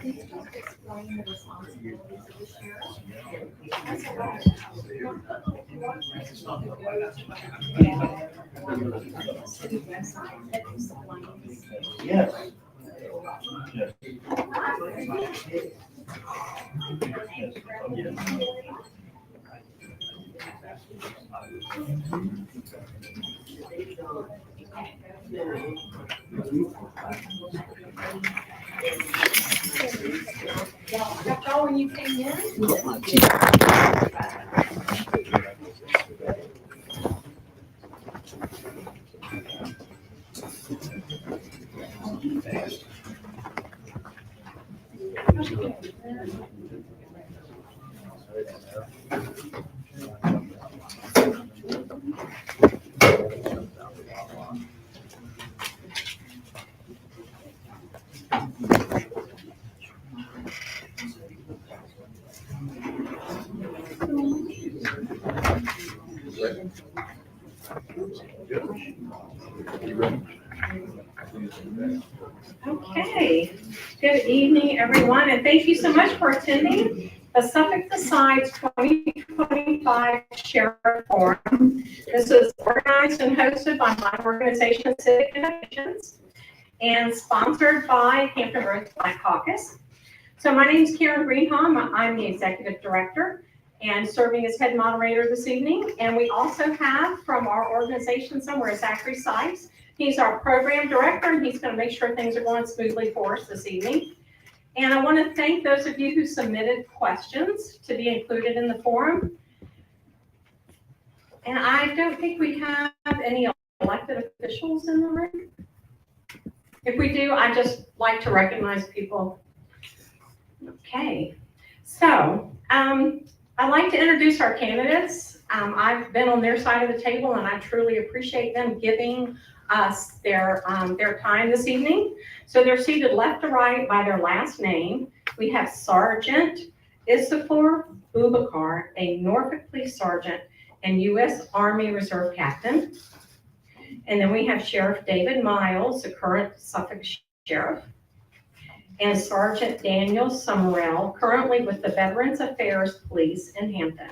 explain the responsibilities of the sheriff. City website that explains. Yes. Yes. Got y'all when you came in? Okay, good evening, everyone, and thank you so much for attending the Suffolk Decides 2025 Sheriff Forum. This is organized and hosted by my organization, Civic and sponsored by Hampton Roads Black Caucus. So my name is Karen Greenholm. I'm the executive director and serving as head moderator this evening. And we also have from our organization somewhere Zachary Sykes. He's our program director, and he's going to make sure things are going smoothly for us this evening. And I want to thank those of you who submitted questions to be included in the forum. And I don't think we have any elected officials in the room. If we do, I just like to recognize people. Okay, so I'd like to introduce our candidates. I've been on their side of the table, and I truly appreciate them giving us their time this evening. So they're seated left to right by their last name. We have Sergeant Issachar Bubakar, a Norfolk Police Sergeant and U.S. Army Reserve Captain. And then we have Sheriff David Miles, the current Suffolk Sheriff, and Sergeant Daniel Summerell, currently with the Veterans Affairs Police in Hampton.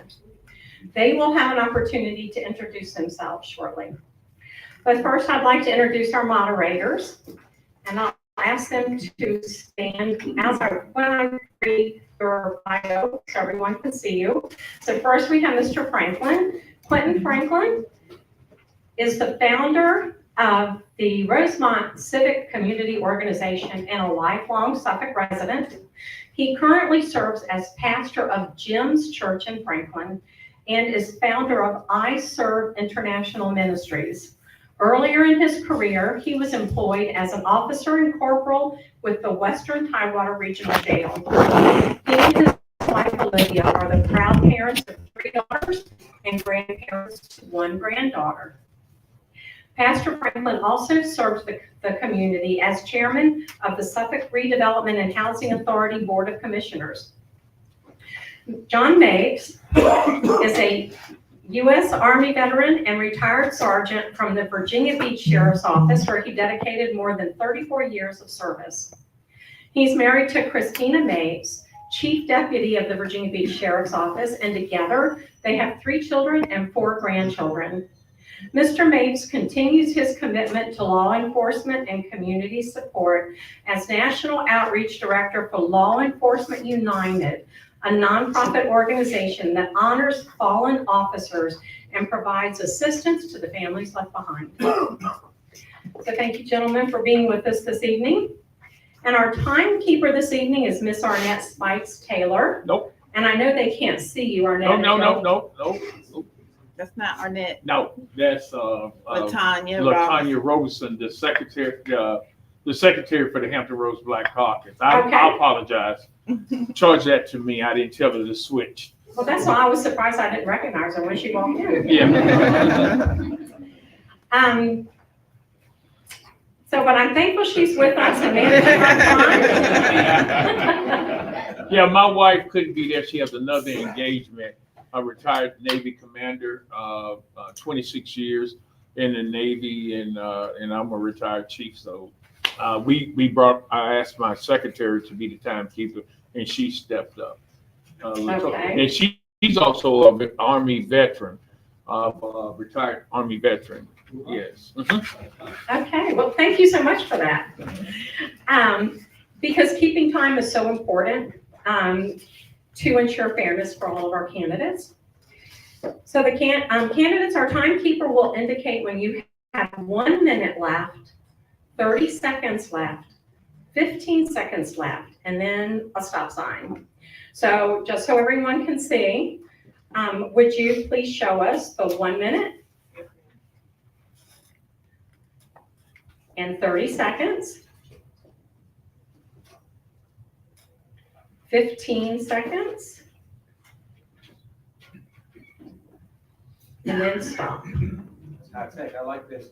They will have an opportunity to introduce themselves shortly. But first, I'd like to introduce our moderators, and I'll ask them to stand when I read your bio so everyone can see you. So first, we have Mr. Franklin. Quentin Franklin is the founder of the Rosemont Civic Community Organization and a lifelong Suffolk resident. He currently serves as pastor of Jim's Church in Franklin and is founder of I Serve International Ministries. Earlier in his career, he was employed as an officer and corporal with the Western Tidewater Regional Jail. He and his wife Olivia are the proud parents of 3 daughters and grandparents to 1 granddaughter. Pastor Franklin also serves the community as chairman of the Suffolk Redevelopment and Housing Authority Board of Commissioners. John Mapes is a U.S. Army veteran and retired sergeant from the Virginia Beach Sheriff's Office, where he dedicated more than 34 years of service. He's married to Christina Mapes, Chief Deputy of the Virginia Beach Sheriff's Office, and together they have 3 children and 4 grandchildren. Mr. Mapes continues his commitment to law enforcement and community support as National Outreach Director for Law Enforcement United, a nonprofit organization that honors fallen officers and provides assistance to the families left behind. So thank you, gentlemen, for being with us this evening. And our timekeeper this evening is Miss Arnett Spikes Taylor. Nope. And I know they can't see you, Arnett. No. That's not Arnett. No, that's Latanya Robeson, the secretary for the Hampton Roads Black Caucus. I apologize. Charge that to me. I didn't tell her to switch. Well, that's why I was surprised I didn't recognize her when she walked in. Yeah. So, but I'm thankful she's with us and managing our time. Yeah, my wife couldn't be there. She has another engagement. A retired Navy commander, 26 years in the Navy, and I'm a retired chief, so I asked my secretary to be the timekeeper, and she stepped up. Okay. And she's also an Army veteran, retired Army veteran. Yes. Okay, well, thank you so much for that. Because keeping time is so important to ensure fairness for all of our candidates. So the candidates, our timekeeper will indicate when you have 1 minute left, 30 seconds left, 15 seconds left, and then a stop sign. So just so everyone can see, would you please show us the 1 minute and 30 seconds, 15 seconds, and then stop. I think I like this.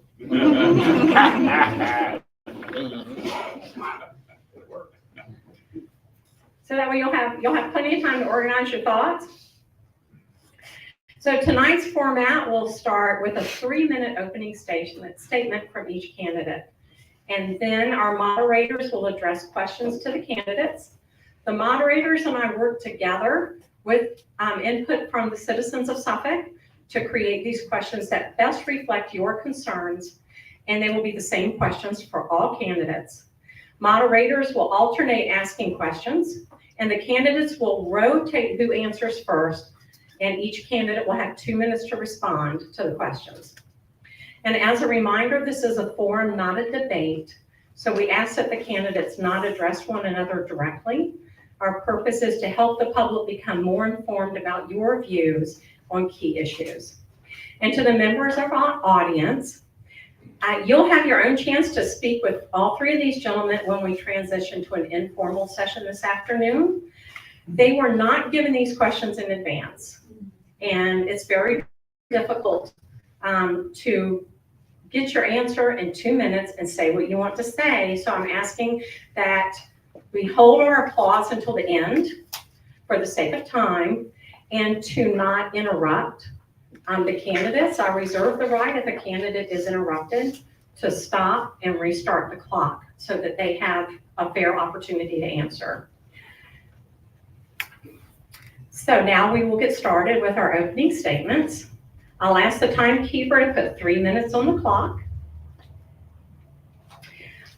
So that way you'll have plenty of time to organize your thoughts. So tonight's format will start with a 3-minute opening statement from each candidate. And then our moderators will address questions to the candidates. The moderators and I work together with input from the citizens of Suffolk to create these questions that best reflect your concerns, and they will be the same questions for all candidates. Moderators will alternate asking questions, and the candidates will rotate who answers first, and each candidate will have 2 minutes to respond to the questions. And as a reminder, this is a forum, not a debate, so we ask that the candidates not address one another directly. Our purpose is to help the public become more informed about your views on key issues. And to the members of our audience, you'll have your own chance to speak with all 3 of these gentlemen when we transition to an informal session this afternoon. They were not given these questions in advance, and it's very difficult to get your answer in 2 minutes and say what you want to say. So I'm asking that we hold our applause until the end for the sake of time, and to not interrupt the candidates. I reserve the right, if a candidate is interrupted, to stop and restart the clock so that they have a fair opportunity to answer. So now we will get started with our opening statements. I'll ask the timekeeper to put 3 minutes on the clock.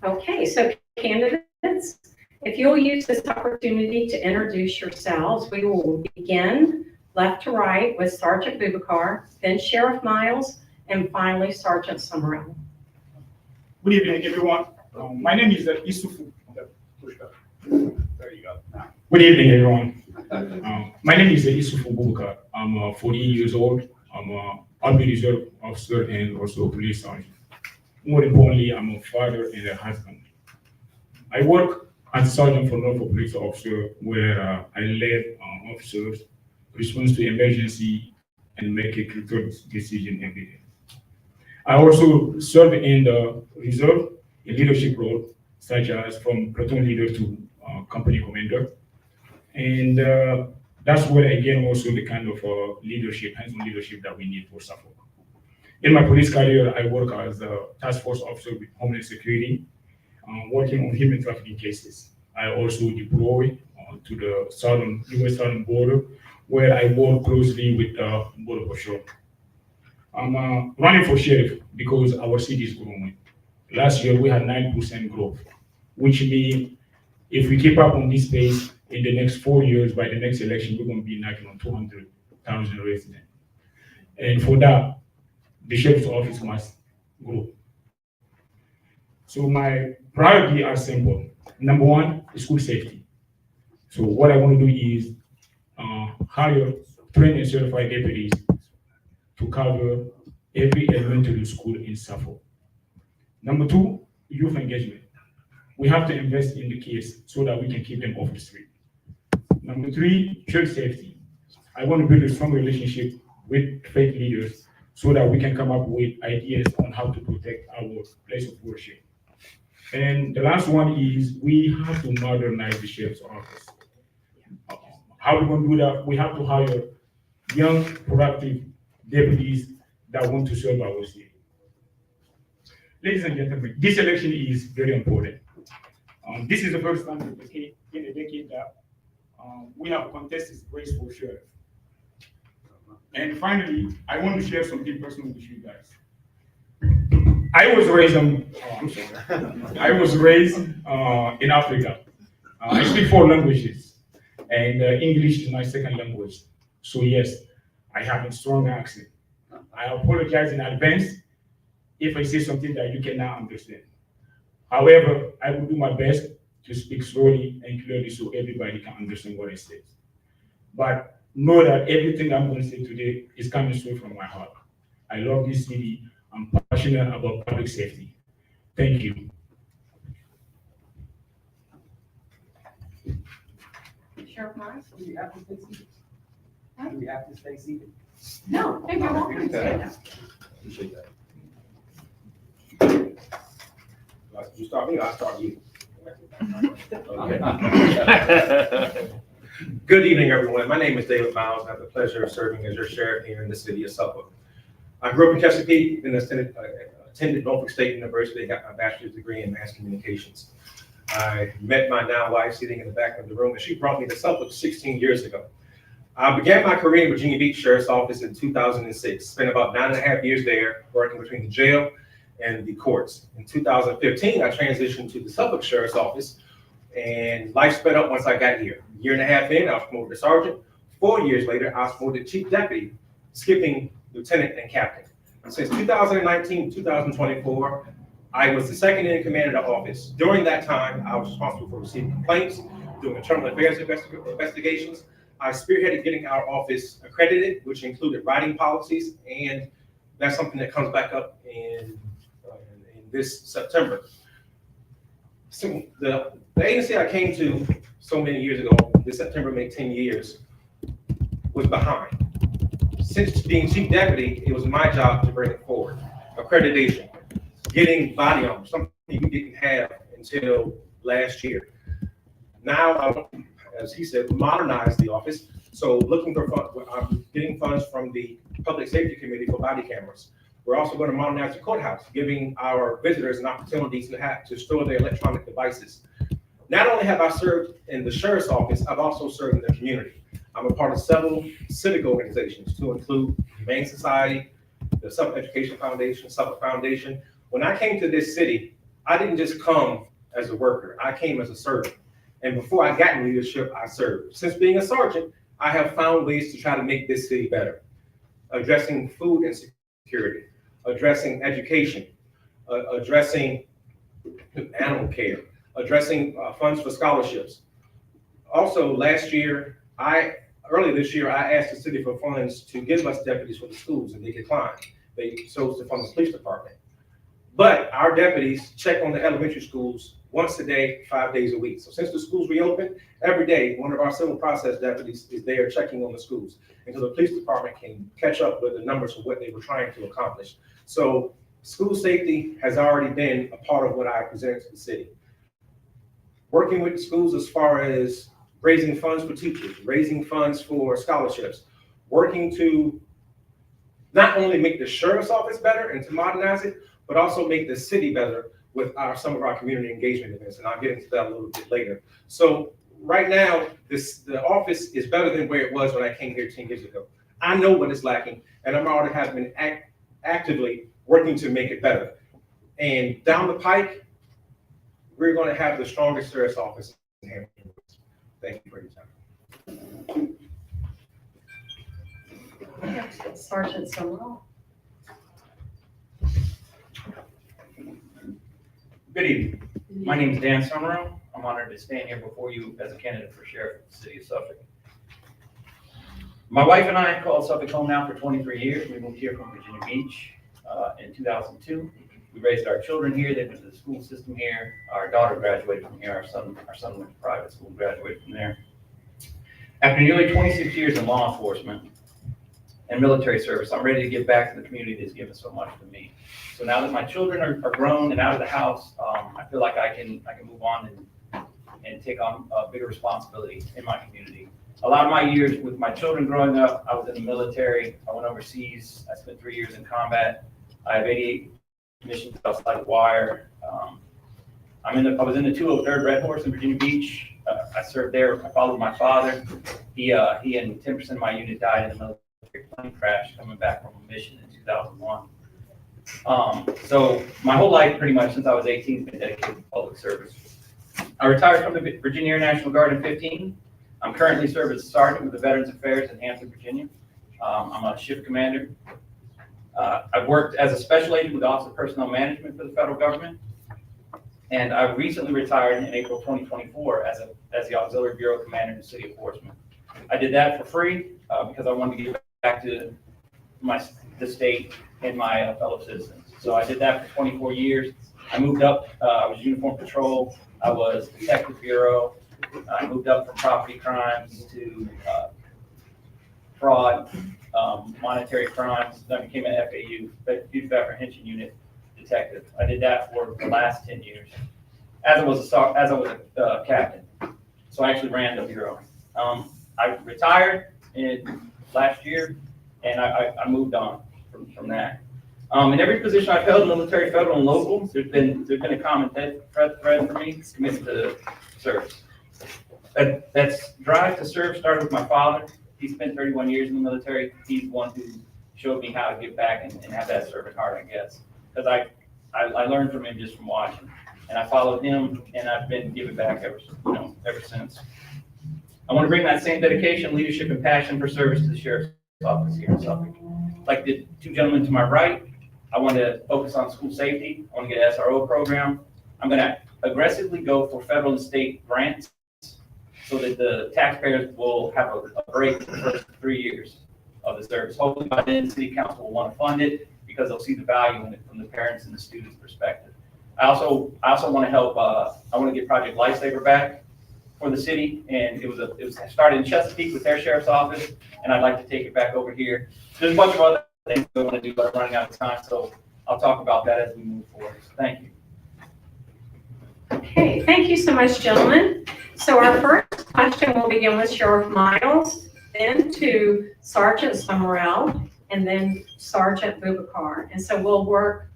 Okay, so candidates, if you'll use this opportunity to introduce yourselves, we will begin left to right with Sergeant Bubakar, then Sheriff Miles, and finally Sergeant Summerall. Good evening, everyone. My name is Isufu. There you go. Good evening, everyone. My name is Isufu Bubakar. I'm 40 years old. I'm an Army Reserve officer and also a police sergeant. More importantly, I'm a father and a husband. I work as a sergeant for Norfolk police officer, where I led officers respond to emergency and make a critical decision every day. I also serve in the reserve in leadership role, such as from platoon leader to company commander. And that's where I gain also the kind of leadership, hands-on leadership that we need for Suffolk. In my police career, I work as a task force officer with Homeland Security, working on human trafficking cases. I also deploy to the U.S. southern border, where I work closely with Border Patrol. I'm running for sheriff because our city is growing. Last year, we had 9% growth, which means if we keep up on this pace in the next 4 years, by the next election, we're going to be knocking on 200,000 residents. And for that, the sheriff's office must grow. So my priority are simple. Number one is school safety. So what I want to do is hire trained and certified deputies to cover every elementary school in Suffolk. Number two, youth engagement. We have to invest in the kids so that we can keep them off the street. Number three, church safety. I want to build a strong relationship with faith leaders so that we can come up with ideas on how to protect our place of worship. And the last one is we have to modernize the sheriff's office. How are we going to do that? We have to hire young, productive deputies that want to serve our city. Ladies and gentlemen, this election is very important. This is the first time in a decade that we have a contested race for sheriff. And finally, I want to share something personal with you guys. I was raised in Africa. I speak 4 languages, and English is my second language. So yes, I have a strong accent. I apologize in advance if I say something that you cannot understand. However, I will do my best to speak slowly and clearly so everybody can understand what I say. But know that everything I'm going to say today is coming straight from my heart. I love this city. I'm passionate about public safety. Thank you. Sheriff Morris? Do we have to stay seated? Do we have to stay seated? No, I think you're welcome to stand up. Appreciate that. You start me, I'll start you. Okay. Good evening, everyone. My name is David Miles. I have the pleasure of serving as your sheriff here in the city of Suffolk. I grew up in Chesapeake and attended Norfolk State University, got my bachelor's degree in mass communications. I met my now wife sitting in the back of the room, and she brought me to Suffolk 16 years ago. I began my career in Virginia Beach Sheriff's Office in 2006, spent about 9.5 years there, working between the jail and the courts. In 2015, I transitioned to the Suffolk Sheriff's Office, and life sped up once I got here. A year and a half in, I was promoted to sergeant. 4 years later, I was promoted to chief deputy, skipping lieutenant and captain. And since 2019 to 2024, I was the second in command of the office. During that time, I was responsible for receiving complaints, doing internal affairs investigations. I spearheaded getting our office accredited, which included writing policies, and that's something that comes back up in this September. So the agency I came to so many years ago, this September made 10 years, was behind. Since being chief deputy, it was my job to bring it forward. Accreditation, getting body armor, something we didn't have until last year. Now, as he said, modernize the office. So looking for funds, I'm getting funds from the Public Safety Committee for body cameras. We're also going to modernize the courthouse, giving our visitors an opportunity to store their electronic devices. Not only have I served in the sheriff's office, I've also served in the community. I'm a part of several civic organizations to include Humane Society, the Suffolk Education Foundation, Suffolk Foundation. When I came to this city, I didn't just come as a worker, I came as a servant. And before I got in leadership, I served. Since being a sergeant, I have found ways to try to make this city better. Addressing food insecurity, addressing education, addressing animal care, addressing funds for scholarships. Also, earlier this year, I asked the city for funds to give us deputies for the schools, and they declined. They chose to fund the police department. But our deputies check on the elementary schools once a day, 5 days a week. So since the schools reopened, every day, one of our civil process deputies is there checking on the schools until the police department can catch up with the numbers of what they were trying to accomplish. So school safety has already been a part of what I presented to the city. Working with the schools as far as raising funds for teachers, raising funds for scholarships, working to not only make the sheriff's office better and to modernize it, but also make the city better with some of our community engagement events, and I'll get into that a little bit later. So right now, the office is better than where it was when I came here 10 years ago. I know what is lacking, and I'm already have been actively working to make it better. And down the pike, we're going to have the strongest sheriff's office in Hampton. Thank you for your time. Sergeant Summerall. Good evening. My name is Dan Summerall. I'm honored to stand here before you as a candidate for sheriff of the city of Suffolk. My wife and I have called Suffolk home now for 23 years. We moved here from Virginia Beach in 2002. We raised our children here. They went to the school system here. Our daughter graduated from here. Our son went to private school, graduated from there. After nearly 26 years in law enforcement and military service, I'm ready to give back to the community that's given so much to me. So now that my children are grown and out of the house, I feel like I can move on and take on a bigger responsibility in my community. A lot of my years with my children growing up, I was in the military. I went overseas. I spent 3 years in combat. I have 88 missions outside the wire. I was in the 203rd Red Horse in Virginia Beach. I served there. I followed my father. He and 10% of my unit died in a military plane crash coming back from a mission in 2001. So my whole life, pretty much since I was 18, has been dedicated to public service. I retired from the Virginia Air National Guard in 15. I'm currently serving as a sergeant with the Veterans Affairs in Hampton, Virginia. I'm a shift commander. I've worked as a special agent with the Office of Personnel Management for the federal government. And I recently retired in April 2024 as the Auxiliary Bureau Commander in the City of Portsmouth. I did that for free because I wanted to give back to the state and my fellow citizens. So I did that for 24 years. I moved up, I was uniform patrol, I was detective bureau, I moved up from property crimes to fraud, monetary crimes, then I became an FAU, Youth Apprehension Unit detective. I did that for the last 10 years as I was a captain. So I actually ran the bureau. I retired in last year and I moved on from that. In every position I've held, military, federal, and local, there's been a common thread for me, commitment to service. That's drive to serve started with my father. He spent 31 years in the military. He's the one who showed me how to give back and have that servant heart, I guess. Because I learned from him just from watching. And I followed him, and I've been giving back ever since. I want to bring that same dedication, leadership, and passion for service to the Sheriff's Office here in Suffolk. Like the two gentlemen to my right, I want to focus on school safety. I want to get an SRO program. I'm going to aggressively go for federal and state grants so that the taxpayers will have a break for the first 3 years of the service. Hopefully by then, the city council will want to fund it because they'll see the value in it from the parents and the students' perspective. I also want to help. I want to get Project Lifesaver back for the city, and it was started in Chesapeake with their sheriff's office, and I'd like to take it back over here. There's a bunch of other things I want to do, but I'm running out of time, so I'll talk about that as we move forward. So thank you. Okay, thank you so much, gentlemen. So our first question will begin with Sheriff Miles, then to Sergeant Summerall, and then Sergeant Bubakar. And so we'll work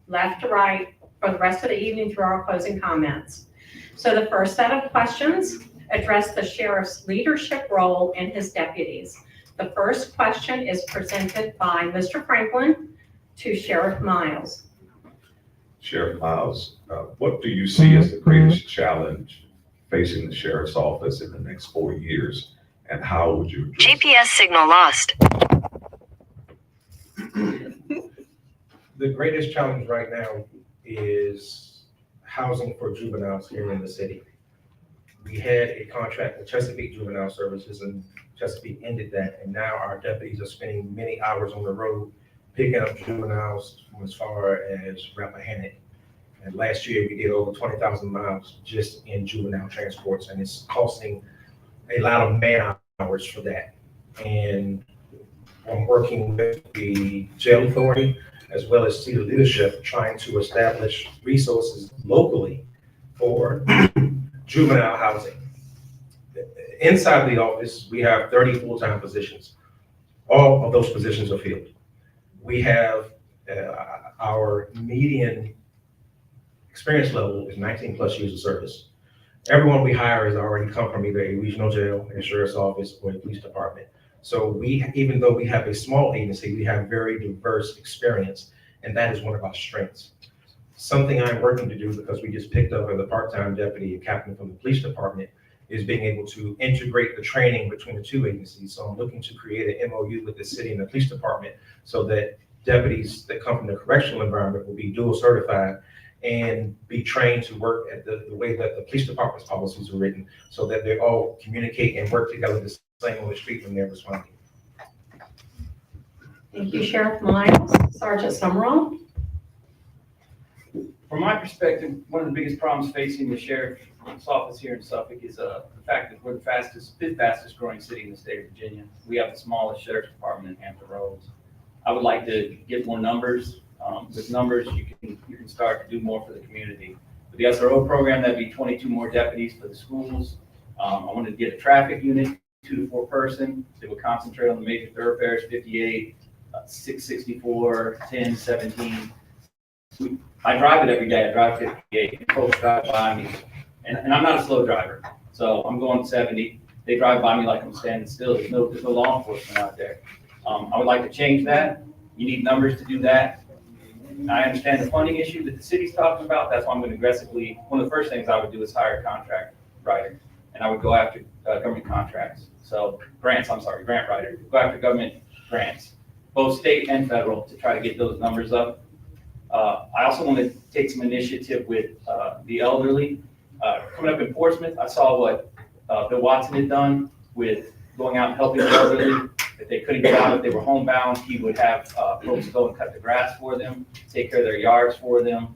left to right for the rest of the evening through our closing comments. So the first set of questions address the sheriff's leadership role and his deputies. The first question is presented by Mr. Franklin to Sheriff Miles. Sheriff Miles, what do you see as the greatest challenge facing the sheriff's office in the next 4 years, and how would you address it? GPS signal lost. The greatest challenge right now is housing for juveniles here in the city. We had a contract with Chesapeake Juvenile Services, and Chesapeake ended that, and now our deputies are spending many hours on the road picking up juveniles from as far as Rappahannock. And last year we did over 20,000 miles just in juvenile transports, and it's costing a lot of man hours for that. And I'm working with the jail authority as well as city leadership, trying to establish resources locally for juvenile housing. Inside the office, we have 30 full-time positions. All of those positions are filled. We have our median experience level is 19 plus years of service. Everyone we hire has already come from either a regional jail, a sheriff's office, or a police department. So even though we have a small agency, we have very diverse experience, and that is one of our strengths. Something I'm working to do, because we just picked up as a part-time deputy, a captain from the police department, is being able to integrate the training between the two agencies. So I'm looking to create an MOU with the city and the police department so that deputies that come from the correctional environment will be dual certified and be trained to work at the way that the police department's policies are written, so that they all communicate and work together the same on the street when they're responding. Thank you, Sheriff Miles. Sergeant Summerall. From my perspective, one of the biggest problems facing the sheriff's office here in Suffolk is the fact that we're the fastest growing city in the state of Virginia. We have the smallest sheriff's department in Hampton Roads. I would like to get more numbers. With numbers, you can start to do more for the community. With the SRO program, that'd be 22 more deputies for the schools. I wanted to get a traffic unit, 2 to 4 person, that would concentrate on the major thoroughfares, 58, 664, 10, 17. I drive it every day. I drive 58. And folks drive by me, and I'm not a slow driver. So I'm going 70. They drive by me like I'm standing still. There's no law enforcement out there. I would like to change that. You need numbers to do that. I understand the funding issue that the city's talking about. That's why I'm going to aggressively, one of the first things I would do is hire a contract writer. And I would go after government contracts. So grant writer, go after government grants, both state and federal, to try to get those numbers up. I also want to take some initiative with the elderly. Coming up in Portsmouth, I saw what Bill Watson had done with going out and helping the elderly. If they couldn't get out, if they were homebound, he would have folks go and cut the grass for them, take care of their yards for them,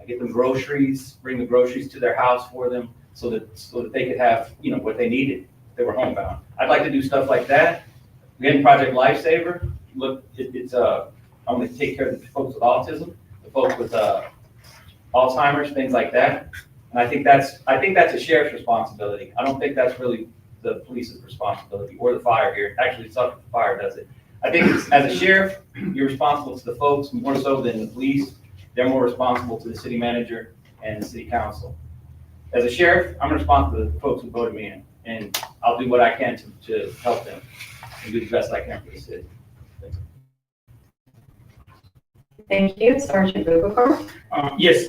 get them groceries, bring the groceries to their house for them, so that they could have, you know, what they needed if they were homebound. I'd like to do stuff like that. Again, Project Lifesaver. Look, I want to take care of the folks with autism, the folks with Alzheimer's, things like that. And I think that's a sheriff's responsibility. I don't think that's really the police's responsibility or the fire here. Actually, Suffolk Fire does it. I think as a sheriff, you're responsible to the folks more so than the police. They're more responsible to the city manager and the city council. As a sheriff, I'm responsible to the folks who voted me in, and I'll do what I can to help them and do the best I can for the city. Thank you, Sergeant Bubakar. Yes,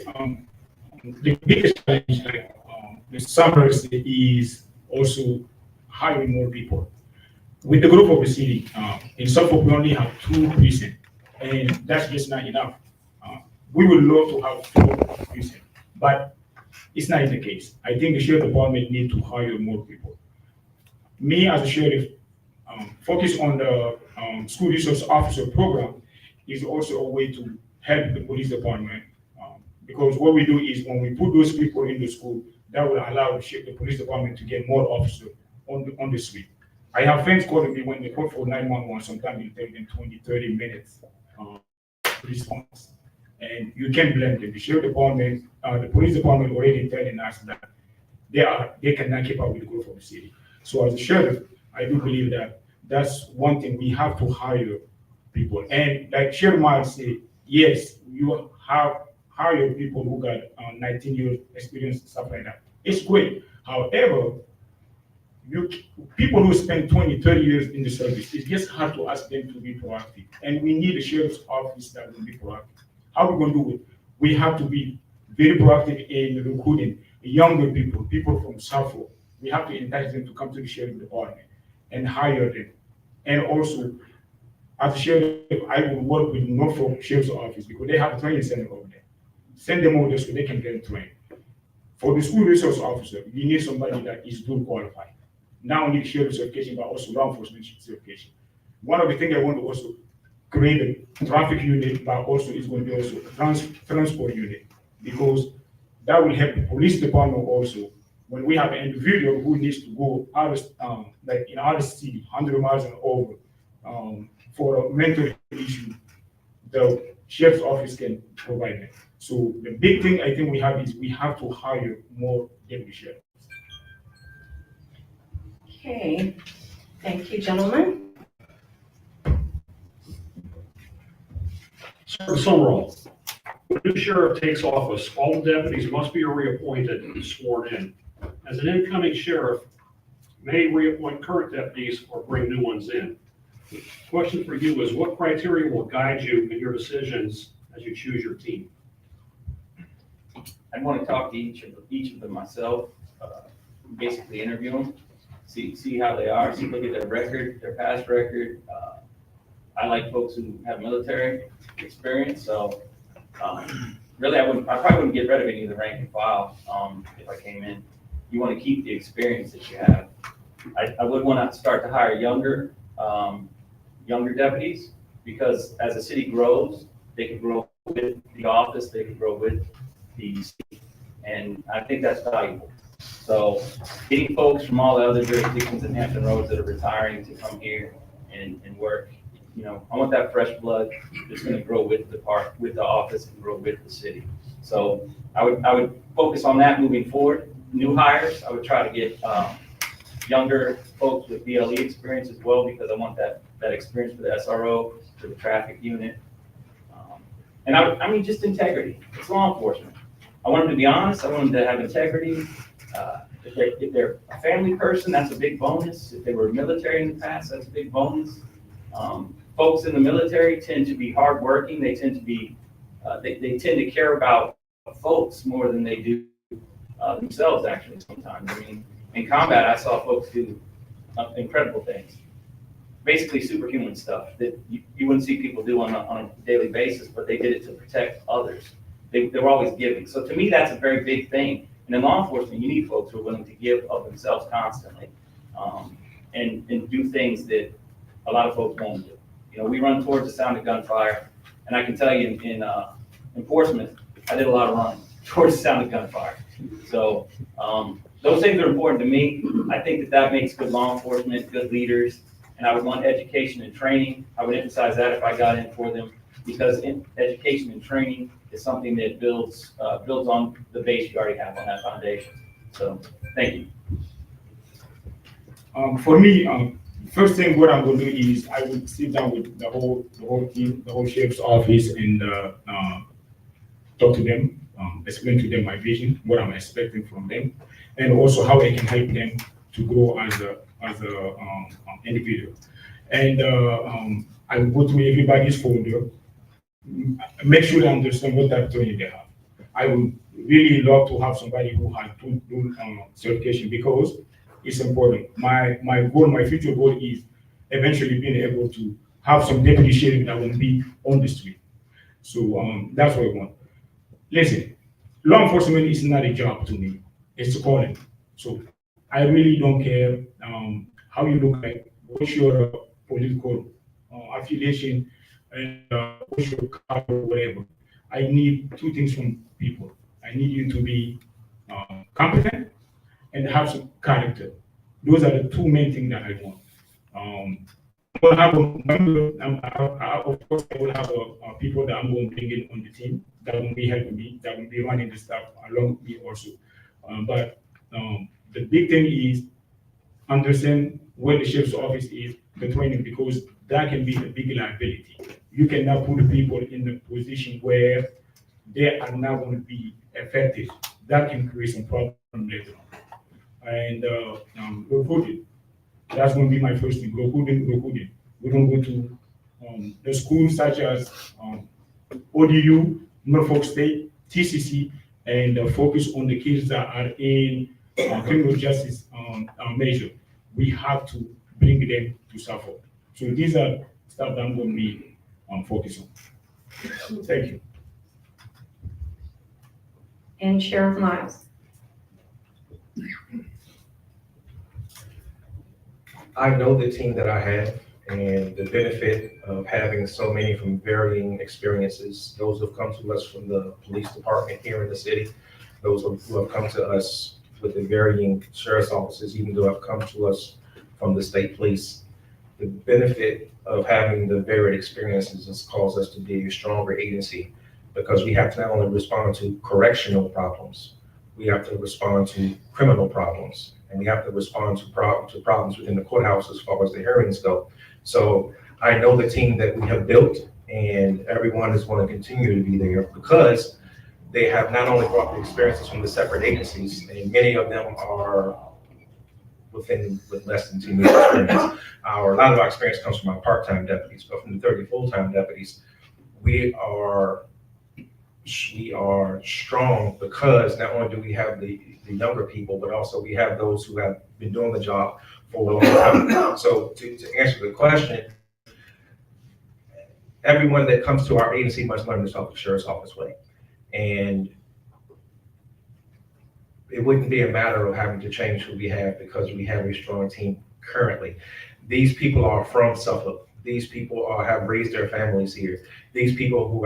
the biggest challenge, like the summers, is also hiring more people. With the group of the city, in Suffolk, we only have 2 precincts, and that's just not enough. We would love to have 4 precincts, but it's not the case. I think the sheriff department need to hire more people. Me as a sheriff, focus on the school resource officer program is also a way to help the police department. Because what we do is when we put those people in the school, that will allow the police department to get more officers on the street. I have friends calling me when they call for 911, sometimes it takes them 20, 30 minutes response. And you can't blame them. The sheriff department, the police department already telling us that they cannot keep up with the growth of the city. So as a sheriff, I do believe that that's one thing we have to hire people. And like Sheriff Miles said, yes, you have hired people who got 19 years experience, stuff like that. It's great. However, people who spend 20, 30 years in the service, it's just hard to ask them to be proactive. And we need a sheriff's office that will be proactive. How are we going to do it? We have to be very proactive in recruiting younger people, people from Suffolk. We have to entice them to come to the sheriff department and hire them. And also, as a sheriff, I will work with Norfolk Sheriff's Office because they have a training center over there. Send them over there so they can get trained. For the school resource officer, you need somebody that is dual qualified. Not only sheriff certification, but also law enforcement certification. One of the things I want to also create a traffic unit, but also it's going to be also a transport unit, because that will help the police department also. When we have an individual who needs to go out of, like in our city, 100 miles and over, for a mental issue, the sheriff's office can provide that. So the big thing I think we have is we have to hire more deputy sheriffs. Okay, thank you, gentlemen. Sir Summerall, when the new sheriff takes office, all the deputies must be reappointed and sworn in. As an incoming sheriff, may reappoint current deputies or bring new ones in. The question for you is, what criteria will guide you in your decisions as you choose your team? I'd want to talk to each of them myself, basically interview them, see how they are, look at their record, their past record. I like folks who have military experience, so really I probably wouldn't get rid of any of the rank and file if I came in. You want to keep the experience that you have. I would want to start to hire younger deputies, because as the city grows, they can grow with the office, they can grow with the city, and I think that's valuable. So getting folks from all the other jurisdictions in Hampton Roads that are retiring to come here and work, you know, I want that fresh blood that's going to grow with the office and grow with the city. So I would focus on that moving forward. New hires, I would try to get younger folks with BLE experience as well, because I want that experience for the SRO, for the traffic unit. And I mean, just integrity. It's law enforcement. I want them to be honest. I want them to have integrity. If they're a family person, that's a big bonus. If they were military in the past, that's a big bonus. Folks in the military tend to be hardworking. They tend to be, they tend to care about folks more than they do themselves, actually, sometimes. I mean, in combat, I saw folks do incredible things. Basically superhuman stuff that you wouldn't see people do on a daily basis, but they did it to protect others. They were always giving. So to me, that's a very big thing. And in law enforcement, you need folks who are willing to give of themselves constantly, and do things that a lot of folks won't do. You know, we run towards the sound of gunfire, and I can tell you in enforcement, I did a lot of running towards the sound of gunfire. So those things are important to me. I think that makes good law enforcement, good leaders, and I would want education and training. I would emphasize that if I got in for them, because education and training is something that builds on the base you already have on that foundation. So, thank you. For me, first thing what I'm going to do is I will sit down with the whole team, the whole sheriff's office, and talk to them, explain to them my vision, what I'm expecting from them, and also how I can help them to grow as a individual. And I will go through everybody's folder, make sure they understand what type of training they have. I would really love to have somebody who has do certification, because it's important. My goal, my future goal is eventually being able to have some deputy sheriff that will be on the street. So that's what I want. Listen, law enforcement is not a job to me. It's a calling. So I really don't care how you look like, what's your political affiliation, and what's your color, whatever. I need two things from people. I need you to be competent and have some character. Those are the two main things that I want. I will have of course, I will have people that I'm going to bring in on the team that will be helping me, that will be running the stuff along with me also. But the big thing is understand where the sheriff's office is, the training, because that can be a big liability. You cannot put the people in the position where they are not going to be effective. That can create some problem later on. And recruiting, that's going to be my first thing. Recruiting. We're going to go to the schools such as ODU, Norfolk State, TCC, and focus on the kids that are in criminal justice measure. We have to bring them to Suffolk. So these are stuff that I'm going to be focused on. Thank you. And Sheriff Miles. I know the team that I have and the benefit of having so many from varying experiences. Those who have come to us from the police department here in the city, those who have come to us with the varying sheriff's offices, even though have come to us from the state police. The benefit of having the varied experiences has caused us to be a stronger agency, because we have to not only respond to correctional problems, we have to respond to criminal problems, and we have to respond to problems within the courthouse as far as the hearings go. So I know the team that we have built, and everyone is going to continue to be there because they have not only brought the experiences from the separate agencies, and many of them are with less than 2 years experience. A lot of our experience comes from our part-time deputies, but from the 30 full-time deputies, we are strong because not only do we have the younger people, but also we have those who have been doing the job for a long time. So to answer the question, everyone that comes to our agency must learn the Suffolk Sheriff's Office way. And it wouldn't be a matter of having to change who we have, because we have a strong team currently. These people are from Suffolk. These people have raised their families here. These people who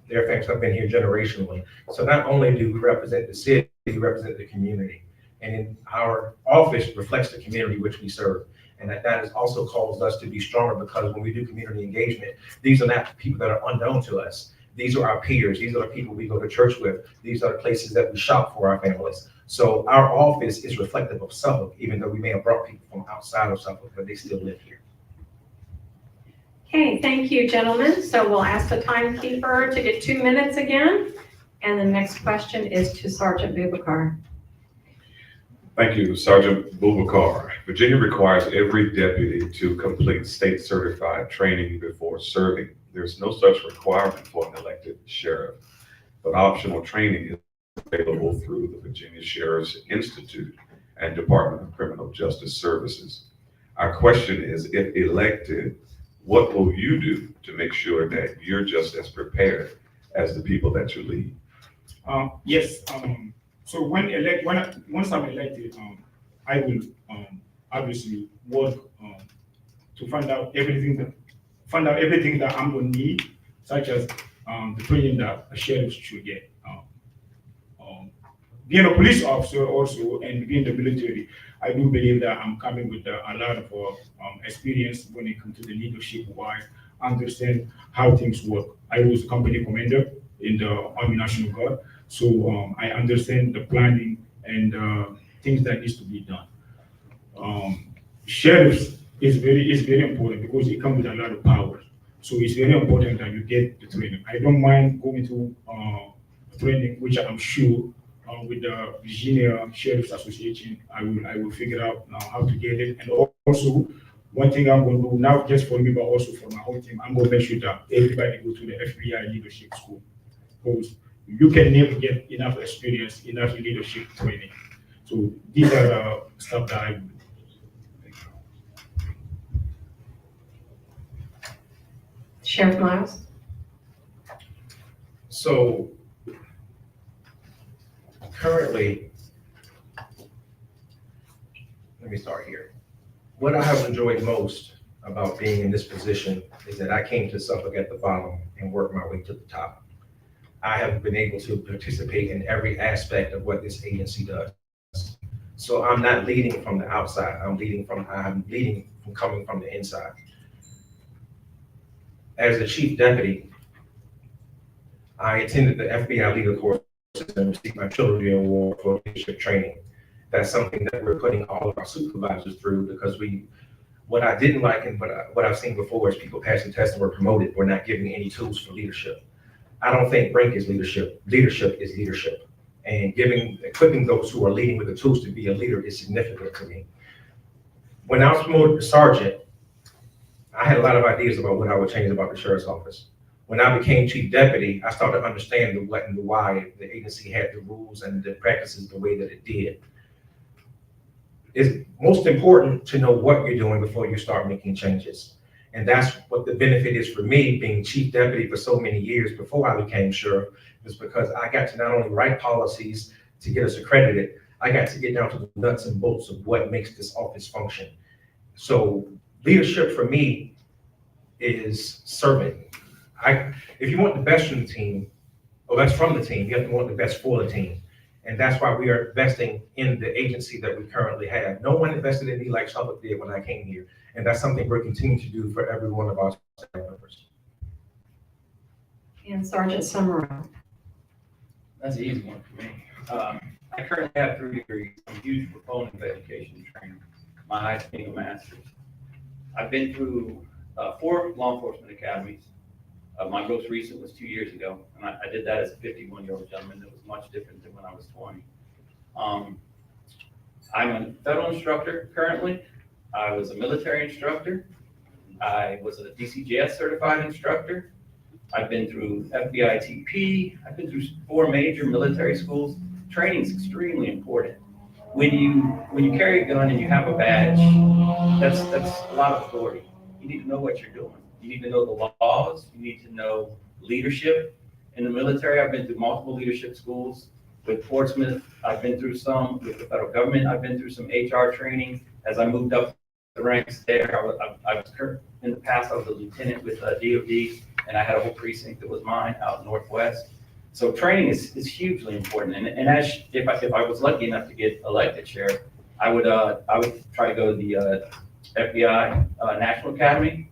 their families have been here generationally. So not only do we represent the city, we represent the community. And our office reflects the community which we serve. And that has also caused us to be stronger, because when we do community engagement, these are not people that are unknown to us. These are our peers. These are the people we go to church with. These are the places that we shop for our families. So our office is reflective of Suffolk, even though we may have brought people from outside of Suffolk, but they still live here. Okay, thank you, gentlemen. So we'll ask the timekeeper to get 2 minutes again. And the next question is to Sergeant Bubakar. Thank you, Sergeant Bubakar. Virginia requires every deputy to complete state certified training before serving. There's no such requirement for an elected sheriff, but optional training is available through the Virginia Sheriff's Institute and Department of Criminal Justice Services. Our question is, if elected, what will you do to make sure that you're just as prepared as the people that you lead? Yes, so once I'm elected, I will obviously work to find out everything that I'm gonna need, such as the training that a sheriff should get. Being a police officer also and being in the military, I do believe that I'm coming with a lot of experience when it comes to the leadership wise, understand how things work. I was a company commander in the Army National Guard, so I understand the planning and things that needs to be done. Sheriffs is very important because it comes with a lot of power. So it's very important that you get the training. I don't mind going to training, which I'm sure with the Virginia Sheriff's Association, I will figure out how to get it. And also, one thing I'm going to do, not just for me, but also for my whole team, I'm going to make sure that everybody go to the FBI leadership school, because you can never get enough experience, enough leadership training. So these are the stuff that I would do. Sheriff Miles? So currently, let me start here. What I have enjoyed most about being in this position is that I came to Suffolk at the bottom and worked my way to the top. I have been able to participate in every aspect of what this agency does. So I'm not leading from the outside. I'm leading from coming from the inside. As the chief deputy, I attended the FBI leader course and received my Chivalry Award for leadership training. That's something that we're putting all of our supervisors through, because what I didn't like and what I've seen before is people passing tests and were promoted. We're not giving any tools for leadership. I don't think rank is leadership. Leadership is leadership. And equipping those who are leading with the tools to be a leader is significant to me. When I was promoted to sergeant, I had a lot of ideas about what I would change about the sheriff's office. When I became chief deputy, I started to understand the what and the why the agency had the rules and the practices the way that it did. It's most important to know what you're doing before you start making changes. And that's what the benefit is for me, being chief deputy for so many years before I became sheriff, is because I got to not only write policies to get us accredited, I got to get down to the nuts and bolts of what makes this office function. So leadership for me is serving. If you want the best from the team, or that's from the team, you have to want the best for the team. And that's why we are investing in the agency that we currently have. No one invested in me like Suffolk did when I came here. And that's something we're continuing to do for every one of our staff members. And Sergeant Summerall. That's an easy one for me. I currently have 3 degrees. I'm a huge proponent of education and training. My highest being a master's. I've been through 4 law enforcement academies. My most recent was 2 years ago, and I did that as a 51-year-old gentleman. It was much different than when I was 20. I'm a federal instructor currently. I was a military instructor. I was a DCJS certified instructor. I've been through FBI TP. I've been through 4 major military schools. Training is extremely important. When you carry a gun and you have a badge, that's a lot of authority. You need to know what you're doing. You need to know the laws. You need to know leadership. In the military, I've been through multiple leadership schools. With Portsmouth, I've been through some. With the federal government, I've been through some HR training. As I moved up the ranks there, in the past, I was a lieutenant with DOD, and I had a whole precinct that was mine out Northwest. So training is hugely important. And if I was lucky enough to get elected sheriff, I would try to go to the FBI National Academy,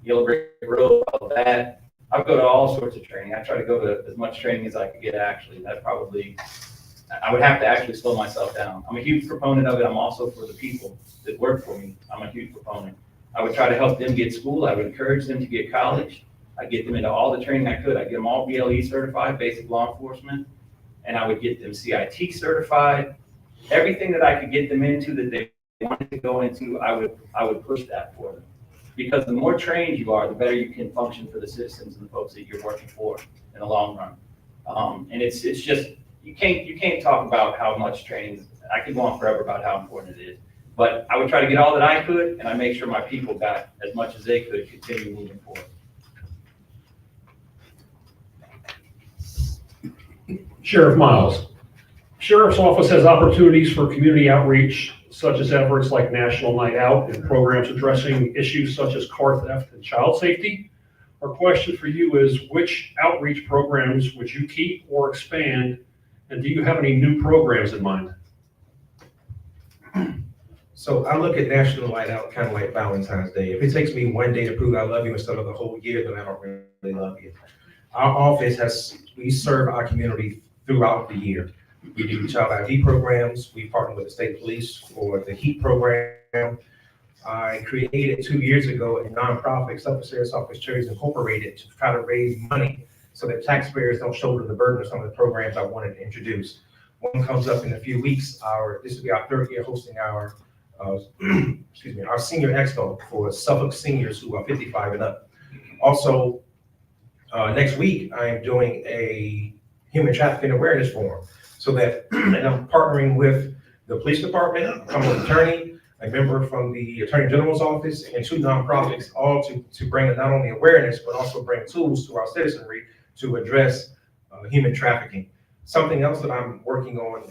Yellow Brick Road, all of that. I would go to all sorts of training. I try to go to as much training as I could get, actually. I would have to actually slow myself down. I'm a huge proponent of it. I'm also for the people that work for me. I'm a huge proponent. I would try to help them get school. I would encourage them to get college. I'd get them into all the training I could. I'd get them all BLE certified, basic law enforcement, and I would get them CIT certified. Everything that I could get them into that they wanted to go into, I would push that for them. Because the more trained you are, the better you can function for the citizens and the folks that you're working for in the long run. And it's just, you can't talk about how much training, I could go on forever about how important it is. But I would try to get all that I could, and I make sure my people got as much as they could continue moving forward. Sheriff Miles. Sheriff's Office has opportunities for community outreach, such as efforts like National Night Out and programs addressing issues such as car theft and child safety. Our question for you is, which outreach programs would you keep or expand? And do you have any new programs in mind? So I look at National Night Out kind of like Valentine's Day. If it takes me one day to prove I love you instead of the whole year, then I don't really love you. Our office we serve our community throughout the year. We do child ID programs. We partner with the state police for the HEAT program. I created 2 years ago a nonprofit, Suffolk Sheriff's Office Charities Incorporated, to try to raise money so that taxpayers don't shoulder the burden of some of the programs I wanted to introduce. One comes up in a few weeks. This will be our 3rd year hosting our our senior expo for Suffolk seniors who are 55 and up. Also, next week I am doing a human trafficking awareness forum, so that and I'm partnering with the police department, a public attorney, a member from the Attorney General's office, and 2 nonprofits, all to bring not only awareness but also bring tools to our citizenry to address human trafficking. Something else that I'm working on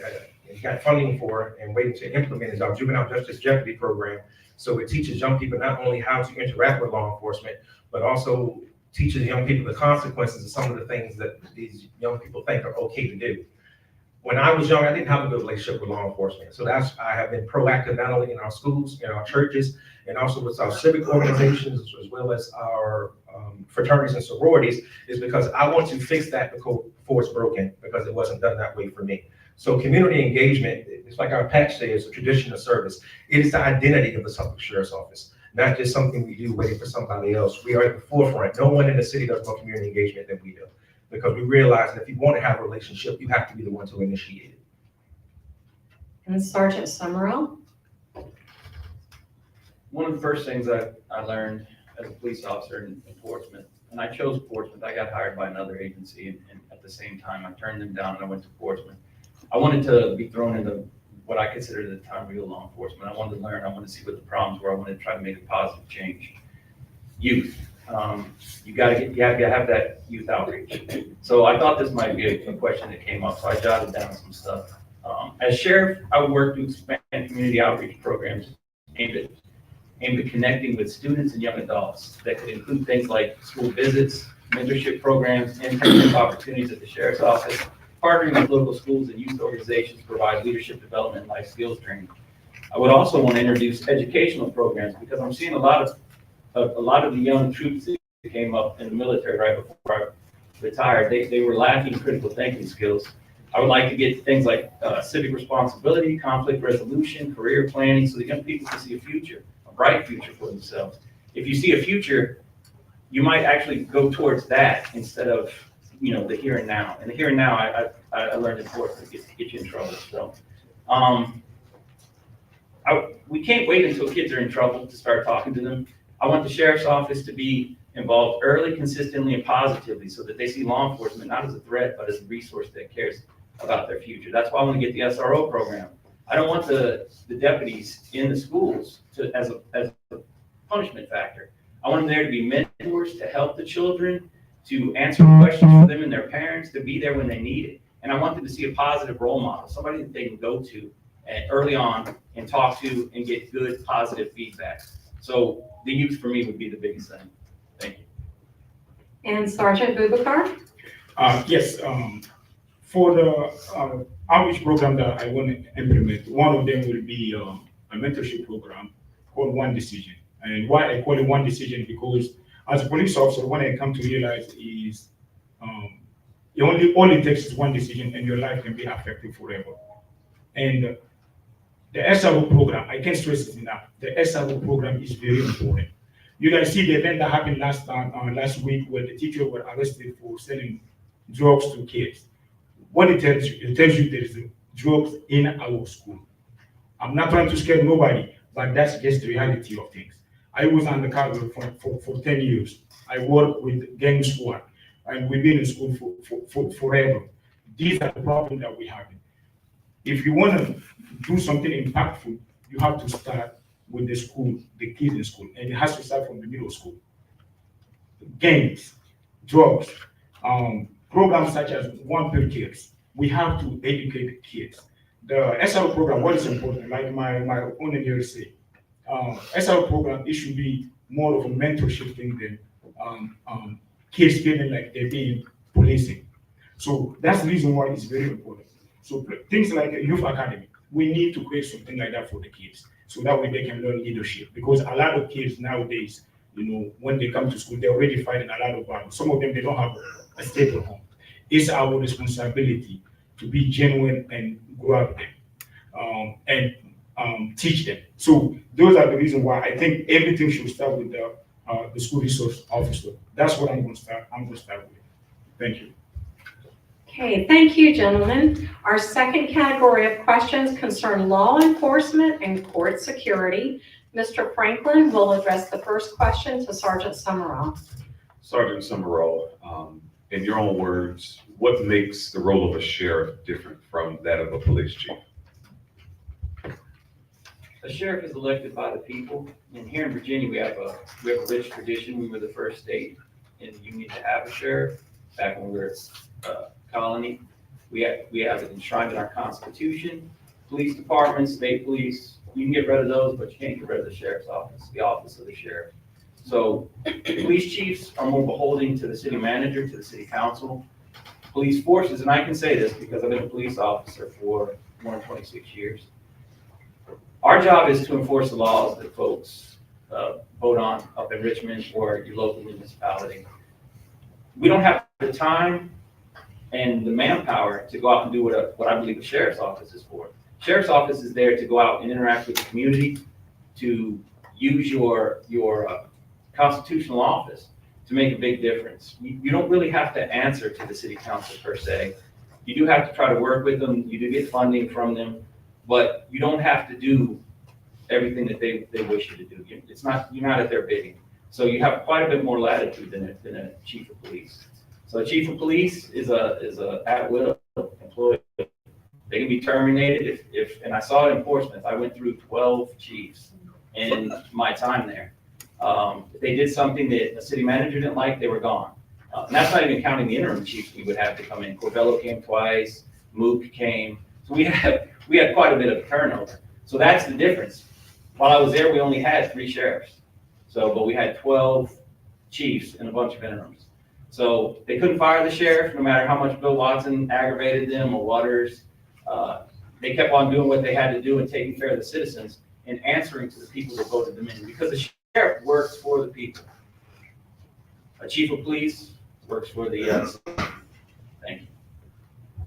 and got funding for and waiting to implement is our Juvenile Justice Jeopardy program. So it teaches young people not only how to interact with law enforcement, but also teaches young people the consequences of some of the things that these young people think are okay to do. When I was young, I didn't have a good relationship with law enforcement. So I have been proactive not only in our schools, in our churches, and also with our civic organizations, as well as our fraternities and sororities, is because I want to fix that before it's broken, because it wasn't done that way for me. So community engagement, it's like our patch says, a tradition of service. It is the identity of the Suffolk Sheriff's Office, not just something we do waiting for somebody else. We are at the forefront. No one in the city does more community engagement than we do, because we realize that if you want to have a relationship, you have to be the one to initiate it. And Sergeant Summerall? One of the first things I learned as a police officer in Portsmouth, and I chose Portsmouth. I got hired by another agency, and at the same time, I turned them down and I went to Portsmouth. I wanted to be thrown into what I considered at the time real law enforcement. I wanted to learn. I wanted to see what the problems were. I wanted to try to make a positive change. Youth. You have to have that youth outreach. So I thought this might be a question that came up, so I jotted down some stuff. As sheriff, I would work to expand community outreach programs aimed at connecting with students and young adults. That could include things like school visits, mentorship programs, internship opportunities at the sheriff's office, partnering with local schools and youth organizations to provide leadership development and life skills training. I would also want to introduce educational programs, because I'm seeing a lot of the young troops that came up in the military right before I retired. They were lacking critical thinking skills. I would like to get things like civic responsibility, conflict resolution, career planning, so that young people can see a future, a bright future for themselves. If you see a future, you might actually go towards that instead of the here and now. And the here and now, I learned important to get you in trouble. So we can't wait until kids are in trouble to start talking to them. I want the sheriff's office to be involved early, consistently, and positively, so that they see law enforcement not as a threat, but as a resource that cares about their future. That's why I want to get the SRO program. I don't want the deputies in the schools as a punishment factor. I want them there to be mentors, to help the children, to answer questions for them and their parents, to be there when they need it. And I want them to see a positive role model, somebody that they can go to early on and talk to and get good, positive feedback. So the youth for me would be the biggest thing. Thank you. And Sergeant Bubakar? Yes, for the outreach program that I want to implement, one of them will be a mentorship program called One Decision. And why I call it One Decision, because as a police officer, what I come to realize is all it takes is one decision and your life can be affected forever. And the SRO program, I can't stress it enough. The SRO program is very important. You can see the event that happened last week where the teacher were arrested for selling drugs to kids. What it tells you there is drugs in our school. I'm not trying to scare nobody, but that's just the reality of things. I was undercover for 10 years. I worked with gang squad, and we've been in school for forever. These are the problems that we have. If you want to do something impactful, you have to start with the school, the kids in school, and it has to start from the middle school. Gangs, drugs, programs such as One Per Kids. We have to educate the kids. The SRO program, what is important, like my own engineer say, SRO program, it should be more of a mentorship thing than kids feeling like they're being policing. So that's the reason why it's very important. So things like a youth academy, we need to create something like that for the kids, so that way they can learn leadership. Because a lot of kids nowadays, when they come to school, they're already fighting a lot of battles. Some of them, they don't have a stable home. It's our responsibility to be genuine and grow up them and teach them. So those are the reasons why I think everything should start with the school resource officer. That's what I'm going to start with. Thank you. Okay, thank you, gentlemen. Our second category of questions concern law enforcement and court security. Mr. Franklin will address the first question to Sergeant Summerall. Sergeant Summerall, in your own words, what makes the role of a sheriff different from that of a police chief? A sheriff is elected by the people, and here in Virginia, we have a rich tradition. We were the first state in the union to have a sheriff back when we were a colony. We have it enshrined in our Constitution. Police departments, state police, you can get rid of those, but you can't get rid of the sheriff's office, the office of the sheriff. So police chiefs are more beholden to the city manager, to the city council. Police forces, and I can say this because I've been a police officer for more than 26 years. Our job is to enforce the laws that folks vote on up in Richmond or your local municipality. We don't have the time and the manpower to go out and do what I believe a sheriff's office is for. Sheriff's office is there to go out and interact with the community, to use your constitutional office to make a big difference. You don't really have to answer to the city council per se. You do have to try to work with them. You do get funding from them, but you don't have to do everything that they wish you to do. You're not at their bidding. So you have quite a bit more latitude than a chief of police. So a chief of police is a at-will employee. They can be terminated and I saw it in Portsmouth. I went through 12 chiefs in my time there. If they did something that a city manager didn't like, they were gone. And that's not even counting the interim chiefs we would have to come in. Corvello came twice, Mook came. So we had quite a bit of turnover. So that's the difference. While I was there, we only had 3 sheriffs. But we had 12 chiefs and a bunch of interims. So they couldn't fire the sheriff, no matter how much Bill Watson aggravated them or Waters. They kept on doing what they had to do and taking care of the citizens and answering to the people that voted them in, because the sheriff works for the people. A chief of police works for the, thank you.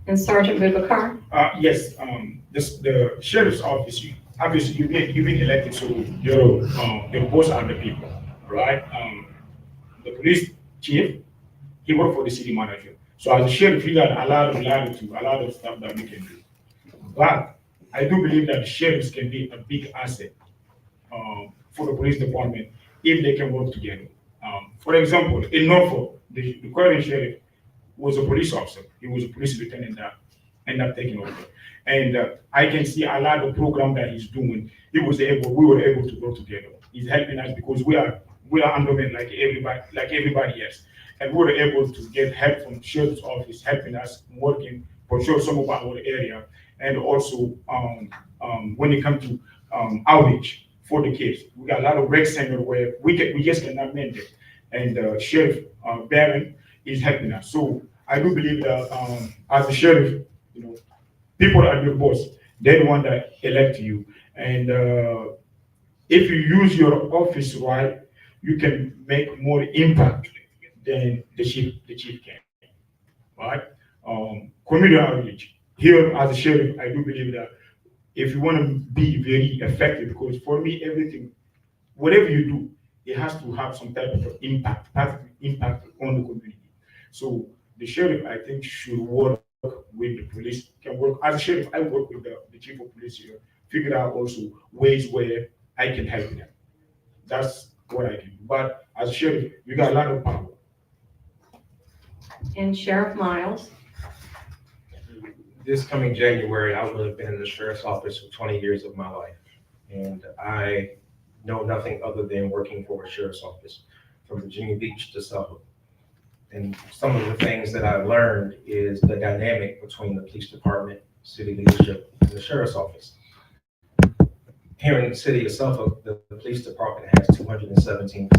And Sergeant Boubacar? Yes, the sheriff's office, obviously you've been elected, so your boss are the people, right? The police chief, he worked for the city manager. So as a sheriff, you got a lot of latitude, a lot of stuff that we can do. But I do believe that the sheriffs can be a big asset for the police department if they can work together. For example, in Norfolk, the current sheriff was a police officer. He was a police lieutenant that ended up taking over. And I can see a lot of program that he's doing. We were able to work together. He's helping us because we are undermen like everybody else. And we were able to get help from the sheriff's office, helping us working for sure some of our area. And also when it comes to outreach for the kids, we got a lot of rec center where we just cannot mend it. And Sheriff Barron is helping us. So I do believe that as a sheriff, people are your boss. They're the one that elect you. And if you use your office right, you can make more impact than the chief can. Right? Community outreach. Here as a sheriff, I do believe that if you want to be very effective, because for me, everything, whatever you do, it has to have some type of impact, positive impact on the community. So the sheriff, I think, should work with the police, can work, as a sheriff, I work with the chief of police here, figure out also ways where I can help them. That's what I can do. But as a sheriff, you got a lot of power. And Sheriff Miles? This coming January, I will have been in the sheriff's office for 20 years of my life. And I know nothing other than working for a sheriff's office, from Virginia Beach to Suffolk. And some of the things that I've learned is the dynamic between the police department, city leadership, and the sheriff's office. Here in the city of Suffolk, the police department has 217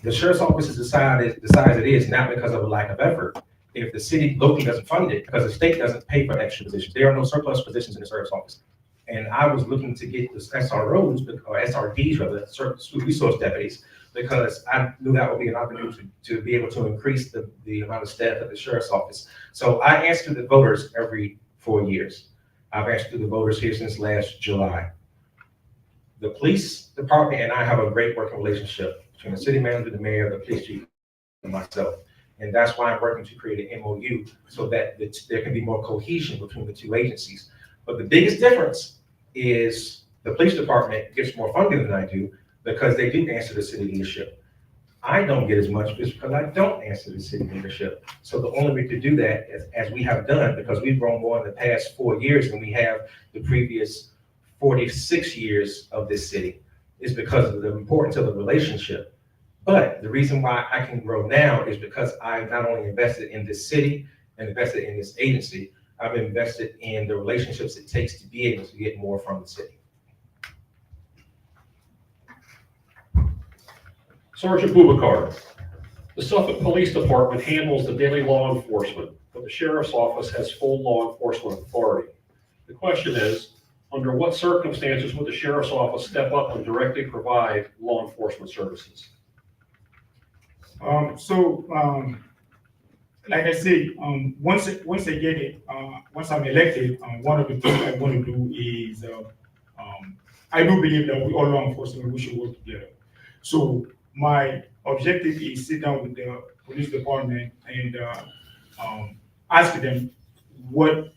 The sheriff's office has decided it is not because of a lack of effort. If the city locally doesn't fund it, because the state doesn't pay for extra positions, there are no surplus positions in the sheriff's office. And I was looking to get the SROs, or SRDs rather, student resource deputies, because I knew that would be an opportunity to be able to increase the amount of staff at the sheriff's office. So I answer the voters every 4 years. I've answered the voters here since last July. The police department and I have a great working relationship between the city manager, the mayor, the police chief, and myself. And that's why I'm working to create an MOU so that there can be more cohesion between the two agencies. But the biggest difference is the police department gets more funding than I do because they do answer the city leadership. I don't get as much just because I don't answer the city leadership. So the only way to do that, as we have done, because we've grown more in the past 4 years than we have the previous 46 years of this city, is because of the importance of the relationship. But the reason why I can grow now is because I've not only invested in this city and invested in this agency, I've invested in the relationships it takes to be able to get more from the city. Sergeant Bubakar, the Suffolk Police Department handles the daily law enforcement, but the Sheriff's Office has full law enforcement authority. The question is, under what circumstances would the Sheriff's Office step up and directly provide law enforcement services? Like I said, once I get it, once I'm elected, one of the things I want to do is, I do believe that we all law enforcement, we should work together. So my objective is sit down with the police department and ask them what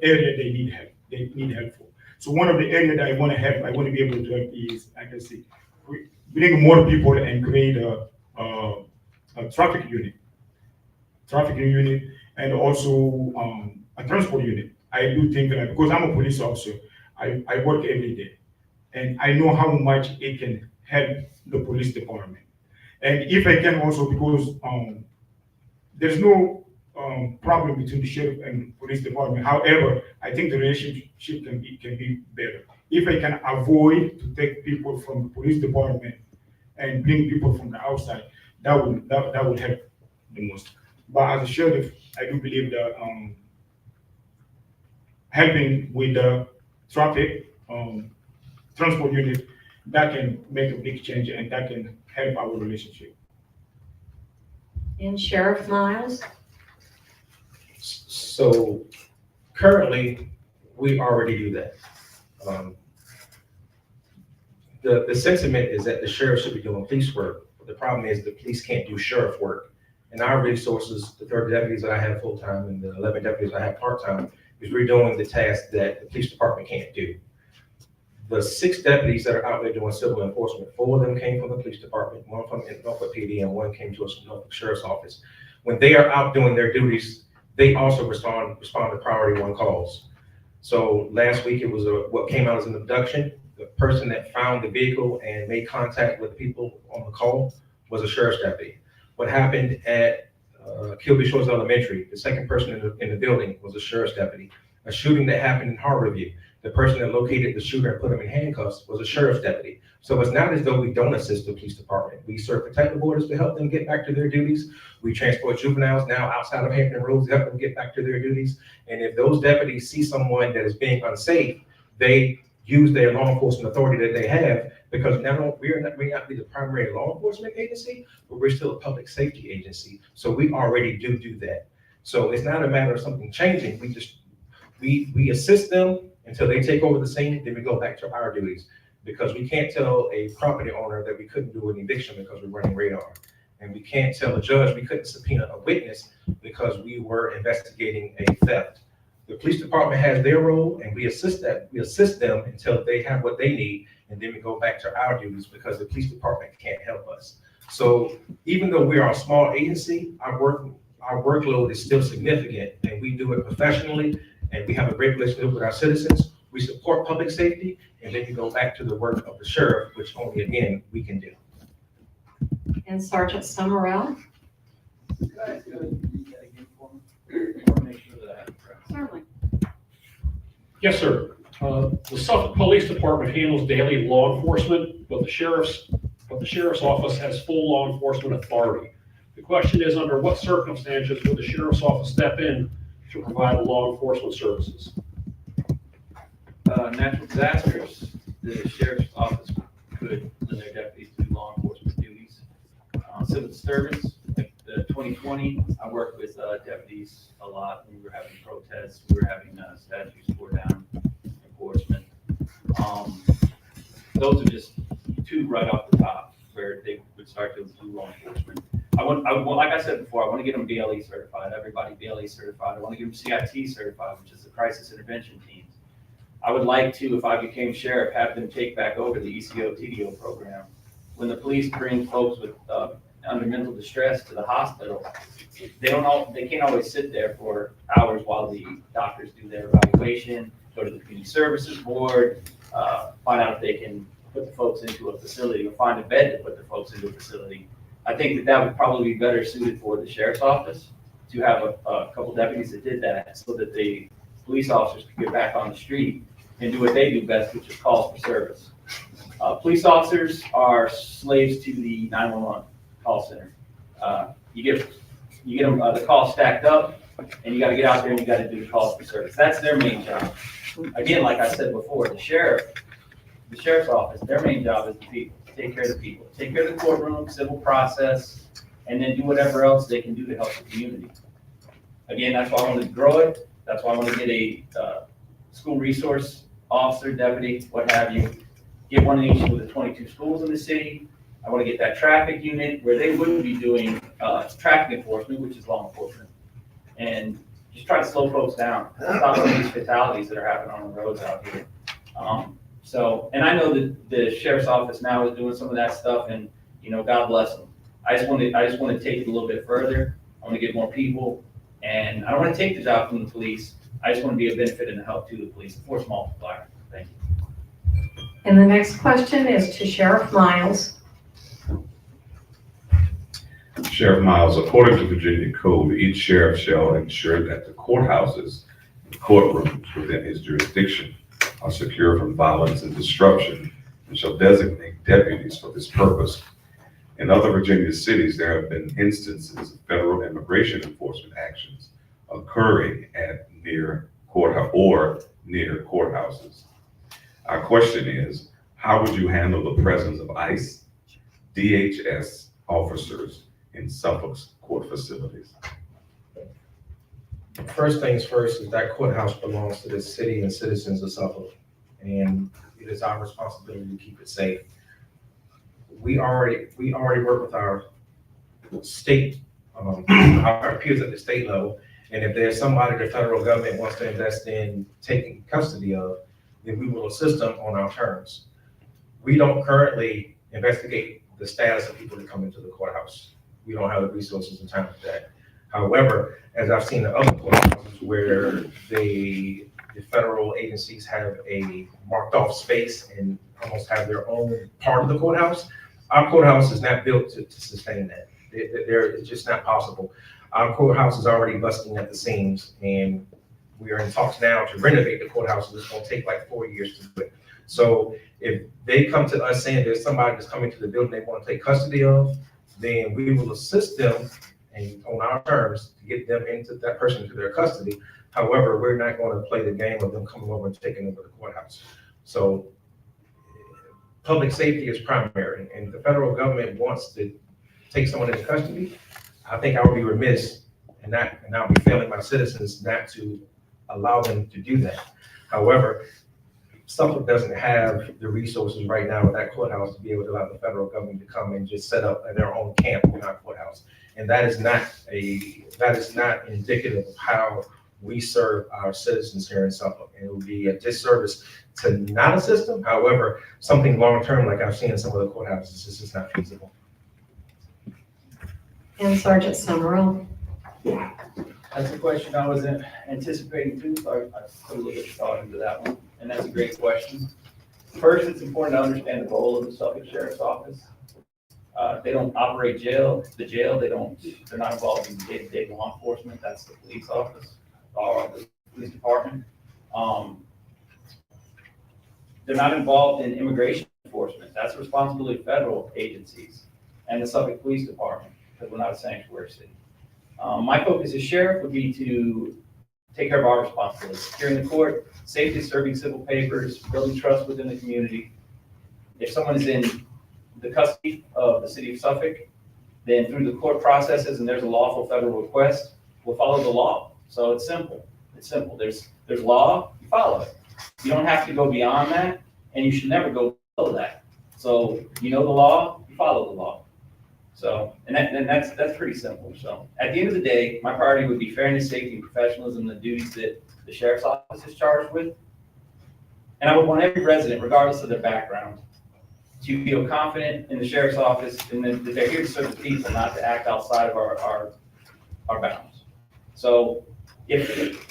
area they need help for. So one of the areas that I want to help, I want to be able to help is, like I say, bring more people and create a traffic unit, and also a transport unit. I do think that because I'm a police officer, I work every day, and I know how much it can help the police department. And if I can also, because there's no problem between the sheriff and police department. However, I think the relationship can be better. If I can avoid to take people from the police department and bring people from the outside, that would help the most. But as a sheriff, I do believe that helping with the traffic transport unit, that can make a big change and that can help our relationship. And Sheriff Miles? So currently, we already do that. The sentiment is that the sheriff should be doing police work, but the problem is the police can't do sheriff work. And our resources, the 30 deputies that I have full-time and the 11 deputies I have part-time, is we're doing the tasks that the police department can't do. The 6 deputies that are out there doing civil enforcement, 4 of them came from the police department, 1 from Norfolk PD, and 1 came to us from Norfolk Sheriff's Office. When they are out doing their duties, they also respond to priority 1 calls. So last week it was what came out as an abduction. The person that found the vehicle and made contact with people on the call was a sheriff's deputy. What happened at Kilby Shores Elementary, the second person in the building was a sheriff's deputy. A shooting that happened in Harborview, The person that located the shooter and put him in handcuffs was a sheriff's deputy. So it's not as though we don't assist the police department. We serve protective orders to help them get back to their duties. We transport juveniles now outside of Hampton Roads to help them get back to their duties. And if those deputies see someone that is being unsafe, they use their law enforcement authority that they have, because we may not be the primary law enforcement agency, but we're still a public safety agency. So we already do that. So it's not a matter of something changing. We assist them until they take over the scene, then we go back to our duties. Because we can't tell a property owner that we couldn't do an eviction because we're running radar. And we can't tell a judge we couldn't subpoena a witness because we were investigating a theft. The police department has their role, and we assist them until they have what they need, and then we go back to our duties because the police department can't help us. So even though we are a small agency, our workload is still significant, and we do it professionally, and we have a great relationship with our citizens. We support public safety, and then we go back to the work of the sheriff, which only, again, we can do. And Sergeant Summerall? Certainly. Yes, sir. The Suffolk Police Department handles daily law enforcement, but the sheriff's office has full law enforcement authority. The question is, under what circumstances would the sheriff's office step in to provide law enforcement services? Natural disasters, the sheriff's office could lend their deputies to do law enforcement duties. Civil disturbance, like the 2020, I worked with deputies a lot when we were having protests, we were having statues tore down, enforcement. Those are just two right off the top where they would start to do law enforcement. Like I said before, I want to get them BLE certified, everybody BLE certified. I want to get them CIT certified, which is the crisis intervention teams. I would like to, if I became sheriff, have them take back over the ECO TDO program. When the police bring folks with under mental distress to the hospital, they can't always sit there for hours while the doctors do their evaluation, go to the community services board, find out if they can put the folks into a facility or find a bed to put the folks into a facility. I think that would probably be better suited for the sheriff's office to have a couple deputies that did that, so that the police officers could get back on the street and do what they do best, which is calls for service. Police officers are slaves to the 911 call center. You get them the calls stacked up, and you got to get out there and you got to do the calls for service. That's their main job. Again, like I said before, the sheriff's office, their main job is the people. Take care of the people. Take care of the courtroom, civil process, and then do whatever else they can do to help the community. Again, that's why I want to grow it. That's why I want to get a school resource officer, deputy, what have you. Get one of each of the 22 schools in the city. I want to get that traffic unit where they wouldn't be doing traffic enforcement, which is law enforcement. And just try to slow folks down. Stop some of these fatalities that are happening on the roads out here. And I know that the sheriff's office now is doing some of that stuff, and God bless them. I just want to take it a little bit further. I want to get more people, and I don't want to take the job from the police. I just want to be a benefit and a help to the police, a force multiplier. Thank you. And the next question is to Sheriff Miles. Sheriff Miles, according to Virginia Code, each sheriff shall ensure that the courthouses and courtrooms within his jurisdiction are secure from violence and disruption, and shall designate deputies for this purpose. In other Virginia cities, there have been instances of federal immigration enforcement actions occurring at near courthouses. Our question is, how would you handle the presence of ICE, DHS officers in Suffolk's court facilities? First things first is that courthouse belongs to the city and citizens of Suffolk, and it is our responsibility to keep it safe. We already work with our state, our peers at the state level, and if there's somebody the federal government wants to invest in taking custody of, then we will assist them on our terms. We don't currently investigate the status of people that come into the courthouse. We don't have the resources and time for that. However, as I've seen in other courthouses where the federal agencies have a marked off space and almost have their own part of the courthouse, our courthouse is not built to sustain that. It's just not possible. Our courthouse is already busting at the seams, and We are in talks now to renovate the courthouse. It's gonna take like 4 years to do it. So if they come to us saying there's somebody that's coming to the building they want to take custody of, then we will assist them and on our terms to get them into that person into their custody. However, we're not going to play the game of them coming over and taking over the courthouse. So public safety is primary, and if the federal government wants to take someone into custody, I think I would be remiss and I'll be failing my citizens not to allow them to do that. However, Suffolk doesn't have the resources right now with that courthouse to be able to allow the federal government to come and just set up their own camp in our courthouse. And that is not indicative of how we serve our citizens here in Suffolk. And it would be a disservice to not assist them. However, something long-term like I've seen in some of the courthouses, this is not feasible. And Sergeant Summerall. That's a question I was anticipating too, so I put a little bit of thought into that one, and that's a great question. First, it's important to understand the role of the Suffolk Sheriff's Office. They don't operate the jail, they're not involved in day-to-day law enforcement, that's the police office, or the police department. They're not involved in immigration enforcement, that's the responsibility of federal agencies and the Suffolk Police Department, because we're not a sanctuary city. My focus as sheriff would be to take care of our responsibilities, securing the court, safely serving civil papers, building trust within the community. If someone is in the custody of the city of Suffolk, then through the court processes and there's a lawful federal request, we'll follow the law. So it's simple. It's simple. There's law, you follow it. You don't have to go beyond that, and you should never go below that. So you know the law, you follow the law. So, and that's pretty simple. So at the end of the day, my priority would be fairness, safety, and professionalism, the duties that the sheriff's office is charged with. And I would want every resident, regardless of their background, to feel confident in the sheriff's office and that they're here to serve the people, not to act outside of our bounds. So if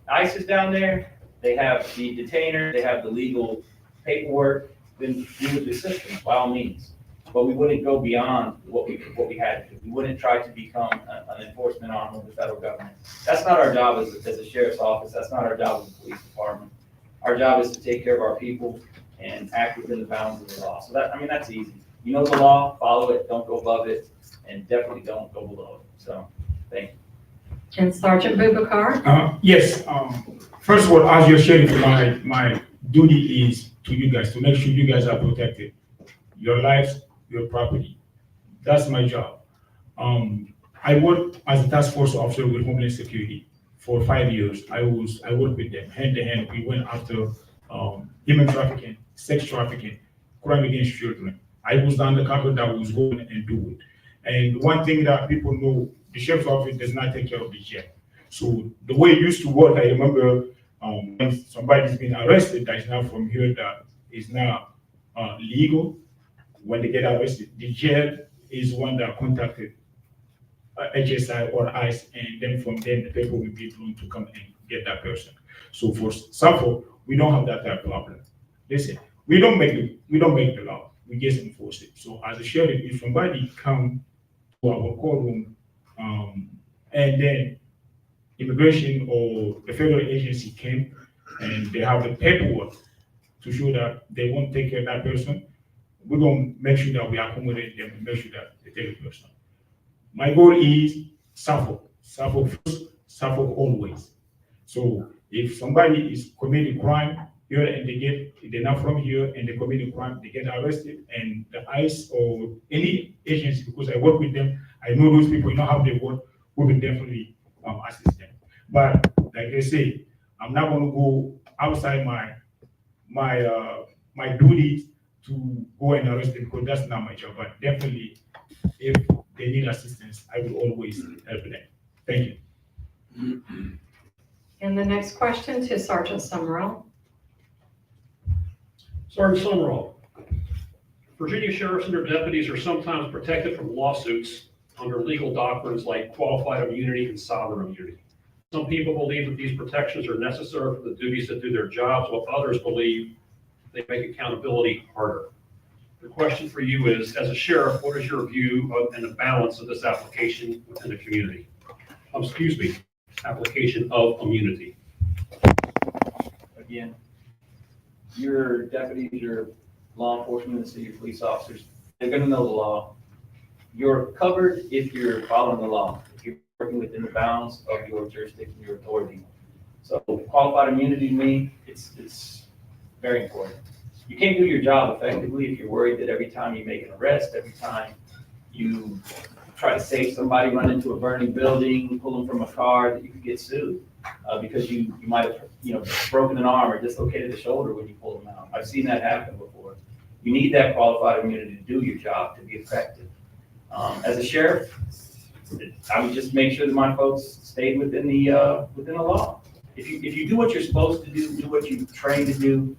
ICE is down there, they have the detainer, they have the legal paperwork, then we would assist them by all means. But we wouldn't go beyond what we had to. We wouldn't try to become an enforcement arm of the federal government. That's not our job as a sheriff's office. That's not our job as a police department. Our job is to take care of our people and act within the bounds of the law. So that's easy. You know the law, follow it, don't go above it, and definitely don't go below it. So, thank you. And Sergeant Boubacar? Yes, first of all, as your sheriff, my duty is to you guys, to make sure you guys are protected. Your lives, your property. That's my job. I worked as a task force officer with Homeland Security for 5 years. I worked with them hand to hand. We went after human trafficking, sex trafficking, crime against children. I was the undercover that was going and do it. And one thing that people know, the sheriff's office does not take care of the jail. So the way it used to work, I remember when somebody's been arrested that is now from here that is now legal. When they get arrested, the jail is one that contacted HSI or ICE, and then from then the paper will be thrown to come and get that person. So for Suffolk, we don't have that type of problem. Listen, we don't make the law, we just enforce it. So as a sheriff, if somebody come to our courtroom, and then immigration or the federal agency came and they have the paperwork to show that they won't take care of that person, we're going to make sure that we accommodate them and make sure that they take the person. My goal is Suffolk first, Suffolk always. So if somebody is committing crime here and they're not from here and they commit a crime, they get arrested, and the ICE or any agency, because I work with them, I know those people, you know how they work, we will definitely assist them. But like I say, I'm not going to go outside my duties to go and arrest them, because that's not my job. But definitely, if they need assistance, I will always help them. Thank you. And the next question to Sergeant Summerall. Sergeant Summerall, Virginia sheriffs and their deputies are sometimes protected from lawsuits under legal doctrines like qualified immunity and sovereign immunity. Some people believe that these protections are necessary for the duties that do their jobs, while others believe they make accountability harder. The question for you is, as a sheriff, what is your view of and the balance of this application within the community? Application of immunity. again, your deputies, your law enforcement, and your police officers, they're gonna know the law. You're covered if you're following the law, if you're working within the bounds of your jurisdiction, your authority. So qualified immunity to me, it's very important. You can't do your job effectively if you're worried that every time you make an arrest, every time you try to save somebody, run into a burning building, pull them from a car, that you could get sued because you might have broken an arm or dislocated a shoulder when you pull them out. I've seen that happen before. You need that qualified immunity to do your job, to be effective. As a sheriff, I would just make sure that my folks stayed within the law. If you do what you're supposed to do what you're trained to do,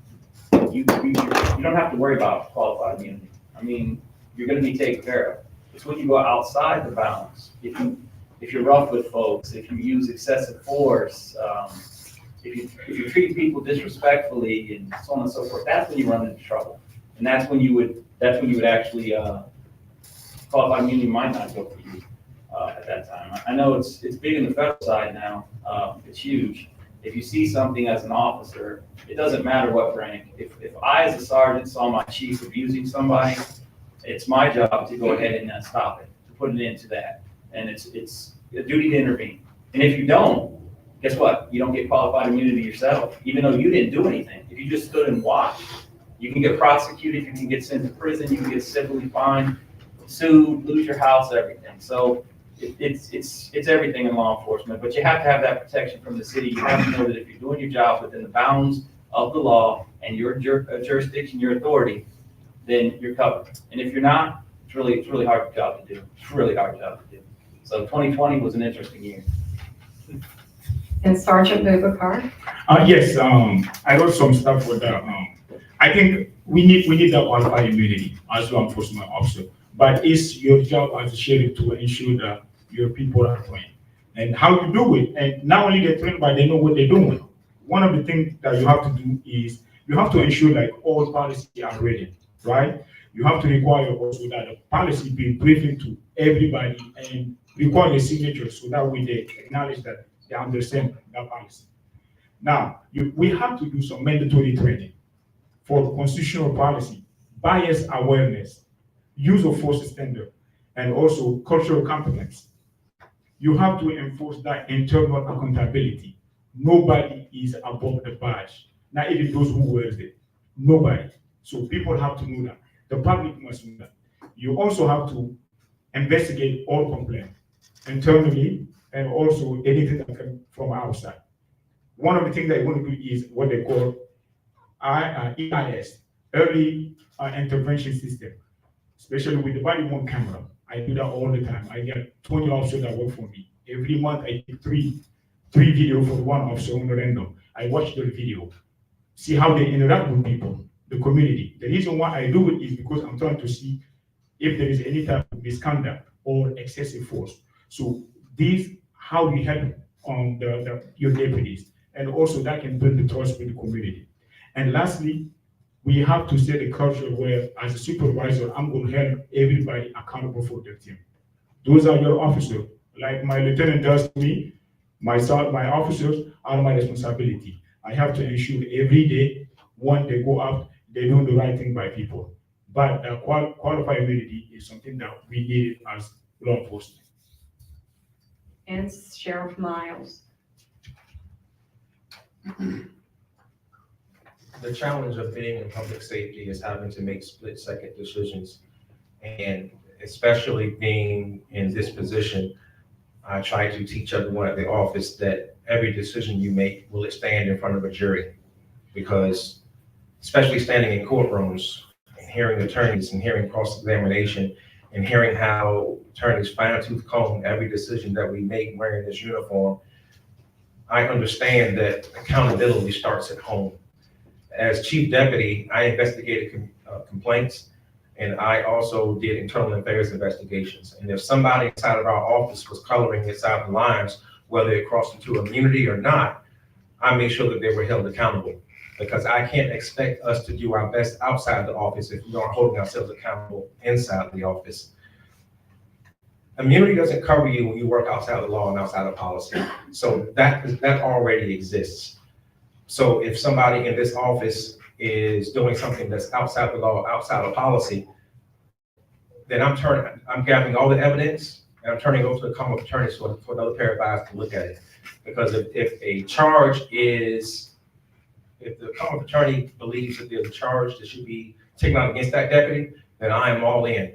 you don't have to worry about qualified immunity. I mean, you're going to be taken care of. It's when you go outside the bounds. If you're rough with folks, if you use excessive force, if you treat people disrespectfully and so on and so forth, that's when you run into trouble. And that's when you would actually qualified immunity might not go for you at that time. I know it's big in the federal side now. It's huge. If you see something as an officer, it doesn't matter what rank. If I as a sergeant saw my chief abusing somebody, it's my job to go ahead and stop it, to put it into that. And it's a duty to intervene. And if you don't, guess what? You don't get qualified immunity yourself, even though you didn't do anything. If you just stood and watched, you can get prosecuted, you can get sent to prison, you can get civilly fined, sued, lose your house, everything. So it's everything in law enforcement, but you have to have that protection from the city. You have to know that if you're doing your job within the bounds of the law and your jurisdiction, your authority, then you're covered. And if you're not, it's really hard job to do. It's a really hard job to do. So 2020 was an interesting year. And Sergeant Bubakar? Yes, I wrote some stuff with that. I think we need that qualified immunity as law enforcement officer, but it's your job as a sheriff to ensure that your people are trained and how you do it. And not only they're trained, but they know what they're doing. One of the things that you have to do is you have to ensure like all policies are ready, right? You have to require also that the policy be briefing to everybody and require a signature so that way they acknowledge that they understand that policy. Now, we have to do some mandatory training for constitutional policy, bias awareness, use of force standard, and also cultural competence. You have to enforce that internal accountability. Nobody is above the badge, not even those who wear it. Nobody. So people have to know that. The public must know that. You also have to investigate all complaints internally and also anything that comes from outside. One of the things that you want to do is what they call EIS, Early Intervention System, especially with the body worn camera. I do that all the time. I get 20 officers that work for me. Every month I take three videos for one officer on random. I watch the video, see how they interact with people, the community. The reason why I do it is because I'm trying to see if there is any type of misconduct or excessive force. So these, how we help your deputies, and also that can build the trust with the community. And lastly, we have to set a culture where, as a supervisor, I'm going to hold everybody accountable for their team. Those are your officers. Like my lieutenant does to me, my officers are my responsibility. I have to ensure every day, when they go out, they do the right thing by people. But qualified immunity is something that we need as law enforcement. And Sheriff Miles? The challenge of being in public safety is having to make split-second decisions. And especially being in this position, I try to teach everyone at the office that every decision you make will stand in front of a jury. Because especially standing in courtrooms and hearing attorneys and hearing cross-examination and hearing how attorneys fine-tooth comb every decision that we make wearing this uniform, I understand that accountability starts at home. As chief deputy, I investigated complaints, and I also did internal affairs investigations. And if somebody inside of our office was coloring inside the lines, whether it crossed into immunity or not, I made sure that they were held accountable, because I can't expect us to do our best outside the office if we aren't holding ourselves accountable inside the office. Immunity doesn't cover you when you work outside of law and outside of policy. So that already exists. So if somebody in this office is doing something that's outside the law, outside of policy, then I'm gathering all the evidence and I'm turning it over to the common attorneys for another pair of eyes to look at it. Because if the common attorney believes that there's a charge that should be taken out against that deputy, then I am all in,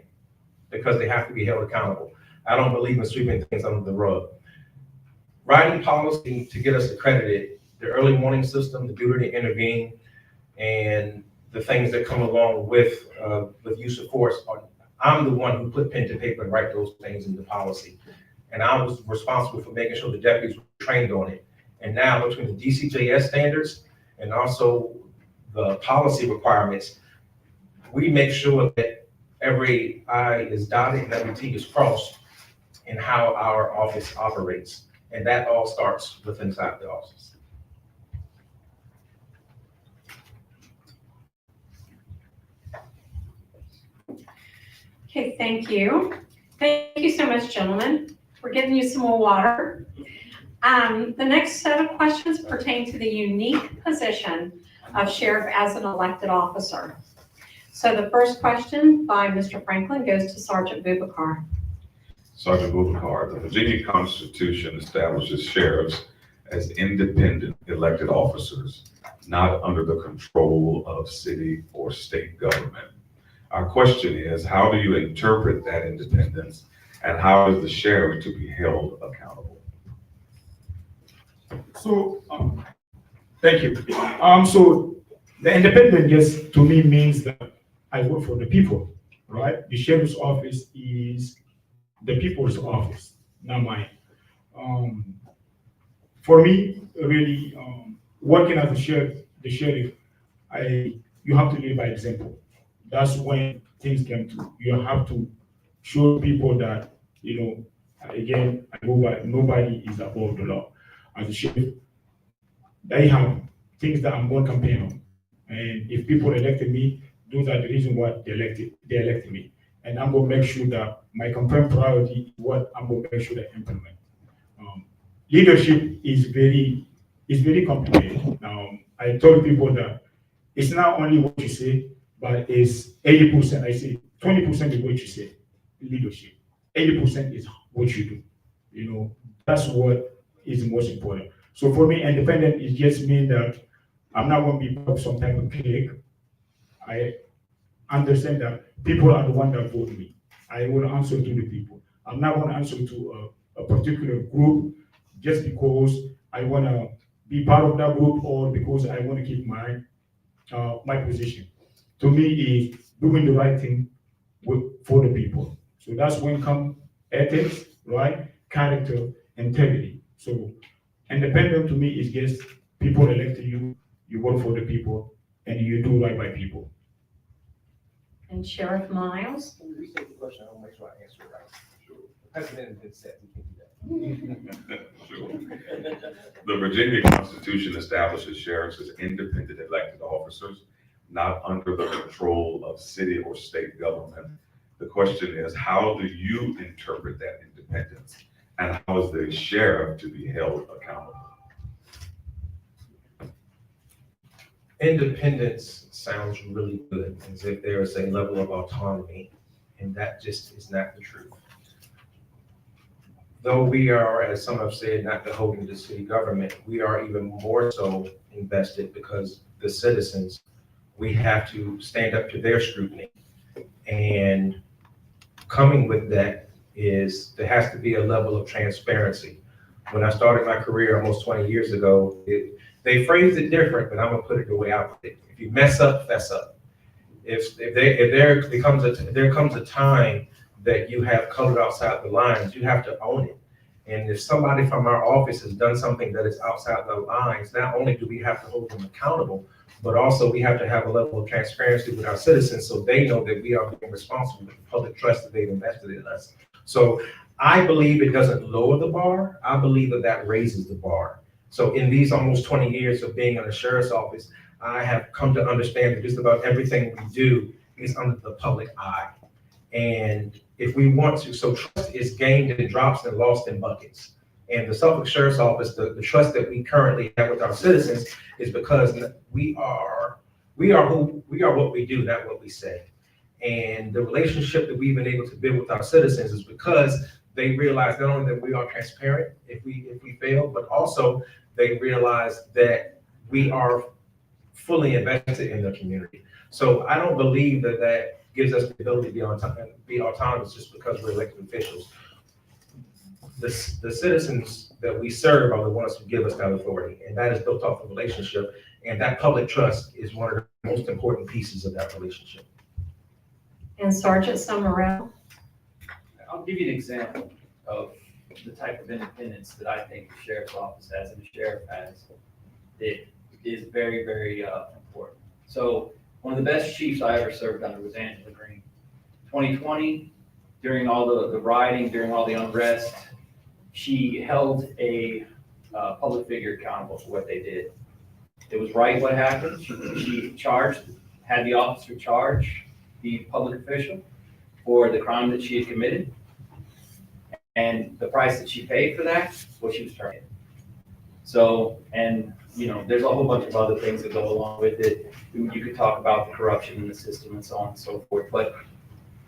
because they have to be held accountable. I don't believe in sweeping things under the rug. Writing policy to get us accredited, the early warning system, the duty to intervene, and the things that come along with use of force, I'm the one who put pen to paper and write those things into policy. And I was responsible for making sure the deputies were trained on it. And now between the DCJS standards and also the policy requirements, we make sure that every I is dotted and every T is crossed in how our office operates. And that all starts with inside the office. Okay, thank you. Thank you so much, gentlemen. We're getting you some more water. The next set of questions pertain to the unique position of sheriff as an elected officer. So the first question by Mr. Franklin goes to Sergeant Bubakar. Sergeant Bubakar, the Virginia Constitution establishes sheriffs as independent elected officers, not under the control of city or state government. Our question is, how do you interpret that independence, and how is the sheriff to be held accountable? So, thank you. So the independent, yes, to me means that I work for the people, right? The sheriff's office is the people's office, not mine. For me, really, working as the sheriff, you have to lead by example. That's when things come to. You have to show people that, again, nobody is above the law. As a sheriff, they have things that I'm going to campaign on. And if people elected me, those are the reason why they elected me. And I'm going to make sure that my campaign priority is what I'm going to make sure they implement. Leadership is very complicated. I told people that it's not only what you say, but it's 80%. I say 20% is what you say, leadership. 80% is what you do. That's what is most important. So for me, independent is just mean that I'm not going to be part of some type of clique. I understand that people are the one that vote me. I will answer to the people. I'm not going to answer to a particular group just because I want to be part of that group or because I want to keep my position. To me, is doing the right thing for the people. So that's when come ethics, right? Character, integrity. So independent to me is just people elected you, you work for the people, and you do right by people. And Sheriff Miles. Let me restate the question. I want to make sure I answer it right. Sure. The president has been set. We can do that. Sure. The Virginia Constitution establishes sheriffs as independent elected officers, not under the control of city or state government. The question is, how do you interpret that independence, and how is the sheriff to be held accountable? Independence sounds really good, as if there is a level of autonomy, and that just is not the truth. Though we are, as some have said, not beholden to city government, we are even more so invested because the citizens, we have to stand up to their scrutiny. And coming with that is, there has to be a level of transparency. When I started my career almost 20 years ago, they phrased it different, but I'm gonna put it the way I put it. If you mess up, fess up. If there comes a time that you have colored outside the lines, you have to own it. And if somebody from our office has done something that is outside the lines, not only do we have to hold them accountable, but also we have to have a level of transparency with our citizens so they know that we are being responsible for the public trust that they've invested in us. So I believe it doesn't lower the bar. I believe that raises the bar. So in these almost 20 years of being in the sheriff's office, I have come to understand that just about everything we do is under the public eye. And if we want to, so trust is gained in drops and lost in buckets. And the Suffolk Sheriff's Office, the trust that we currently have with our citizens is because we are what we do, not what we say. And the relationship that we've been able to build with our citizens is because they realize not only that we are transparent if we fail, but also they realize that we are fully invested in the community. So I don't believe that gives us the ability to be autonomous just because we're elected officials. The citizens that we serve are the ones who give us that authority, and that is built off of relationship. And that public trust is one of the most important pieces of that relationship. And Sergeant Summerall? I'll give you an example of the type of independence that I think the sheriff's office has and the sheriff has. It is very, very important. So one of the best chiefs I ever served under was Angela Green. 2020, during all the rioting, during all the unrest, she held a public figure accountable for what they did. It was right what happened. She had the officer charge the public official for the crime that she had committed. And the price that she paid for that was she was terminated. So, and there's a whole bunch of other things that go along with it. You could talk about the corruption in the system and so on and so forth. But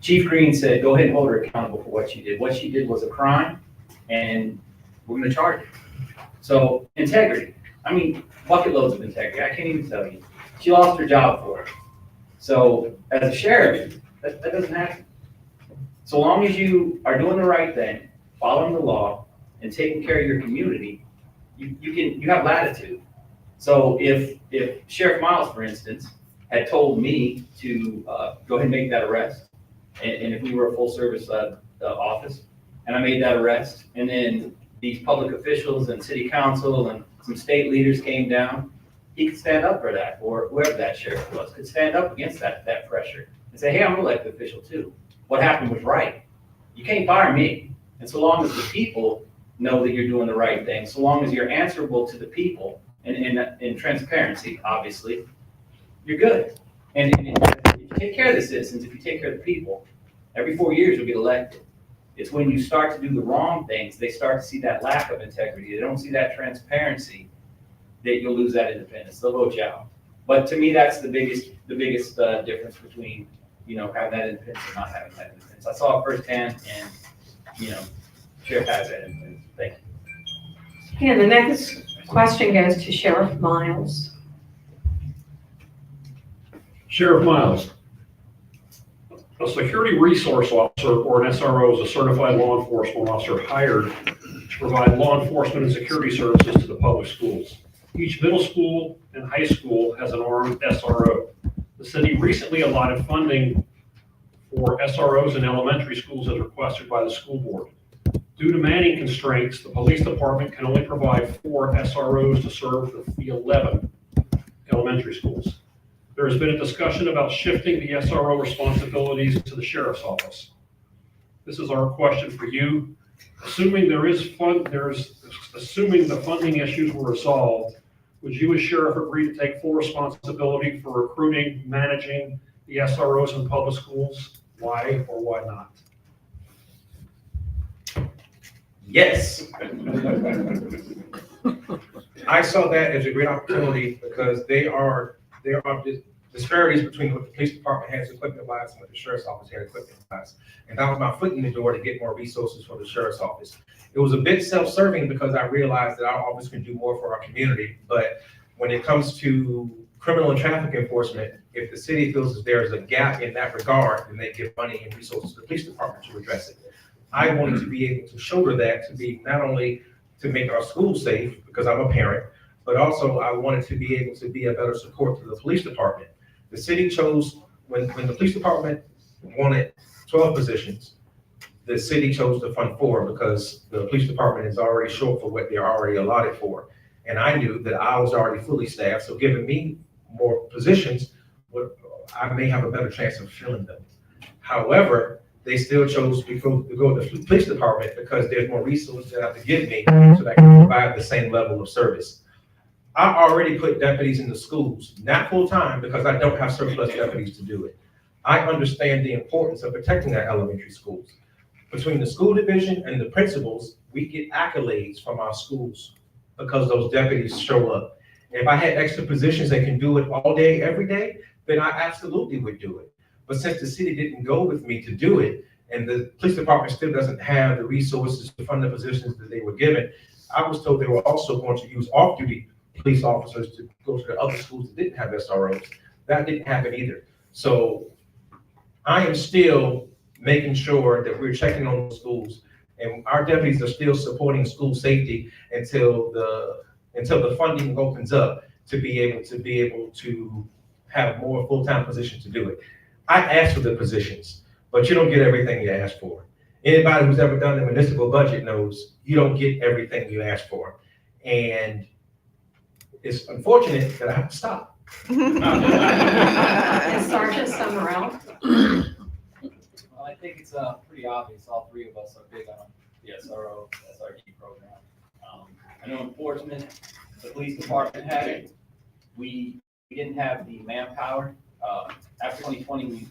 Chief Green said, go ahead and hold her accountable for what she did. What she did was a crime, and we're going to charge her. So integrity. I mean, bucket loads of integrity. I can't even tell you. She lost her job for it. So as a sheriff, that doesn't happen. So long as you are doing the right thing, following the law, and taking care of your community, you have latitude. So if Sheriff Miles, for instance, had told me to go ahead and make that arrest, and if we were a full service office, and I made that arrest, and then these public officials and city council and some state leaders came down, he could stand up for that, or whoever that sheriff was, could stand up against that pressure and say, hey, I'm an elected official too. What happened was right. You can't fire me. And so long as the people know that you're doing the right thing, so long as you're answerable to the people, and in transparency, obviously, you're good. And if you take care of the citizens, if you take care of the people, every 4 years you'll get elected. It's when you start to do the wrong things, they start to see that lack of integrity, they don't see that transparency, that you'll lose that independence. They'll vote you out. But to me, that's the biggest difference between having that independence and not having that independence. I saw it firsthand, and Sheriff has that independence. Thank you. And the next question goes to Sheriff Miles. Sheriff Miles, a security resource officer or an SRO is a certified law enforcement officer hired to provide law enforcement and security services to the public schools. Each middle school and high school has an armed SRO. The city recently allotted funding for SROs in elementary schools as requested by the school board. Due to manning constraints, the police department can only provide 4 SROs to serve the 11 elementary schools. There has been a discussion about shifting the SRO responsibilities to the sheriff's office. This is our question for you. Assuming assuming the funding issues were resolved, would you as sheriff agree to take full responsibility for recruiting, managing the SROs in public schools? Why or why not? Yes. I saw that as a great opportunity because there are disparities between what the police department has equipment-wise and what the sheriff's office has equipment-wise. And that was my foot in the door to get more resources for the sheriff's office. It was a bit self-serving because I realized that our office can do more for our community. But when it comes to criminal and traffic enforcement, if the city feels that there is a gap in that regard, then they give money and resources to the police department to address it. I wanted to be able to shoulder that, to be not only to make our schools safe, because I'm a parent, but also I wanted to be able to be a better support to the police department. The city chose, when the police department wanted 12 positions, the city chose to fund 4 because the police department is already short for what they're already allotted for. And I knew that I was already fully staffed, so giving me more positions, I may have a better chance of filling them. However, they still chose to go to the police department because there's more resources they have to give me so that I can provide the same level of service. I already put deputies in the schools, not full-time because I don't have surplus deputies to do it. I understand the importance of protecting our elementary schools. between the school division and the principals, we get accolades from our schools because those deputies show up. If I had extra positions that can do it all day, every day, then I absolutely would do it. But since the city didn't go with me to do it, and the police department still doesn't have the resources to fund the positions that they were given, I was told they were also going to use off-duty police officers to go to the other schools that didn't have SROs. That didn't happen either. So I am still making sure that we're checking on the schools, and our deputies are still supporting school safety until the funding opens up to be able to have more full-time positions to do it. I asked for the positions, but you don't get everything you ask for. Anybody who's ever done the municipal budget knows you don't get everything you ask for. And it's unfortunate that I have to stop. And Sergeant Summerall? Well, I think it's pretty obvious, all three of us are big on the SRO, SRG program. I know enforcement, the police department had it. We didn't have the manpower. After 2020,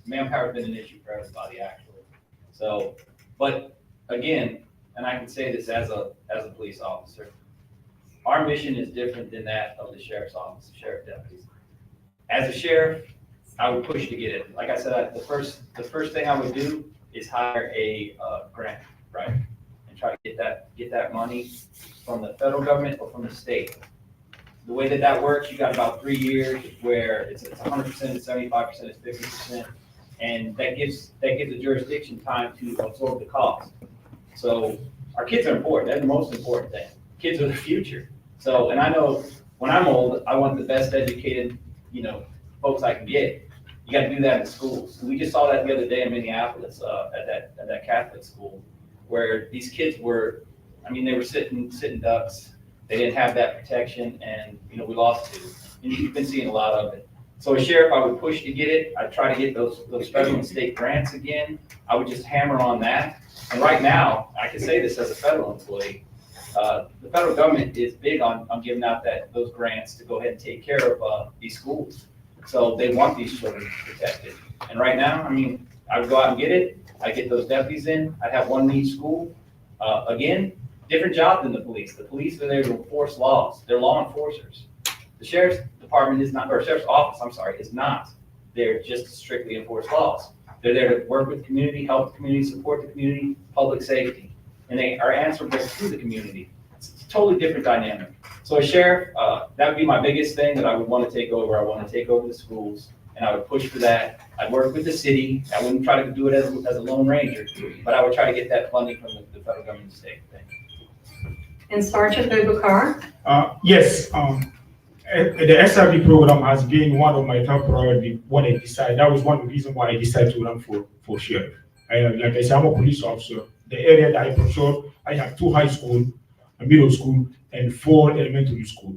manpower has been an issue for everybody, actually. So, but again, and I can say this as a police officer, our mission is different than that of the sheriff's office, the sheriff deputies. As a sheriff, I would push to get it. Like I said, the first thing I would do is hire a grant, right? And try to get that money from the federal government or from the state. The way that works, you got about 3 years where it's 100%, it's 75%, it's 50%. And that gives the jurisdiction time to absorb the cost. So our kids are important. They're the most important thing. Kids are the future. So, and I know when I'm old, I want the best educated, folks I can get. You got to do that in schools. We just saw that the other day in Minneapolis at that Catholic school, where these kids were, they were sitting ducks. They didn't have that protection, and we lost two. And you've been seeing a lot of it. So as sheriff, I would push to get it. I'd try to get those federal and state grants again. I would just hammer on that. And right now, I can say this as a federal employee, the federal government is big on giving out those grants to go ahead and take care of these schools. So they want these children protected. And right now, I would go out and get it. I get those deputies in. I'd have one in each school. Again, different job than the police. The police are there to enforce laws. They're law enforcers. The sheriff's department is not, or sheriff's office, I'm sorry, is not there just to strictly enforce laws. They're there to work with the community, help the community, support the community, public safety. And they are answerable to the community. It's a totally different dynamic. So as sheriff, that would be my biggest thing that I would want to take over. I want to take over the schools, and I would push for that. I'd work with the city. I wouldn't try to do it as a lone ranger, but I would try to get that funding from the federal government and state. Thank you. And Sergeant Boubacar? Yes, the SRB program has been one of my top priorities when I decided. That was one of the reasons why I decided to run for sheriff. Like I said, I'm a police officer. The area that I patrol, I have 2 high school, a middle school, and 4 elementary school.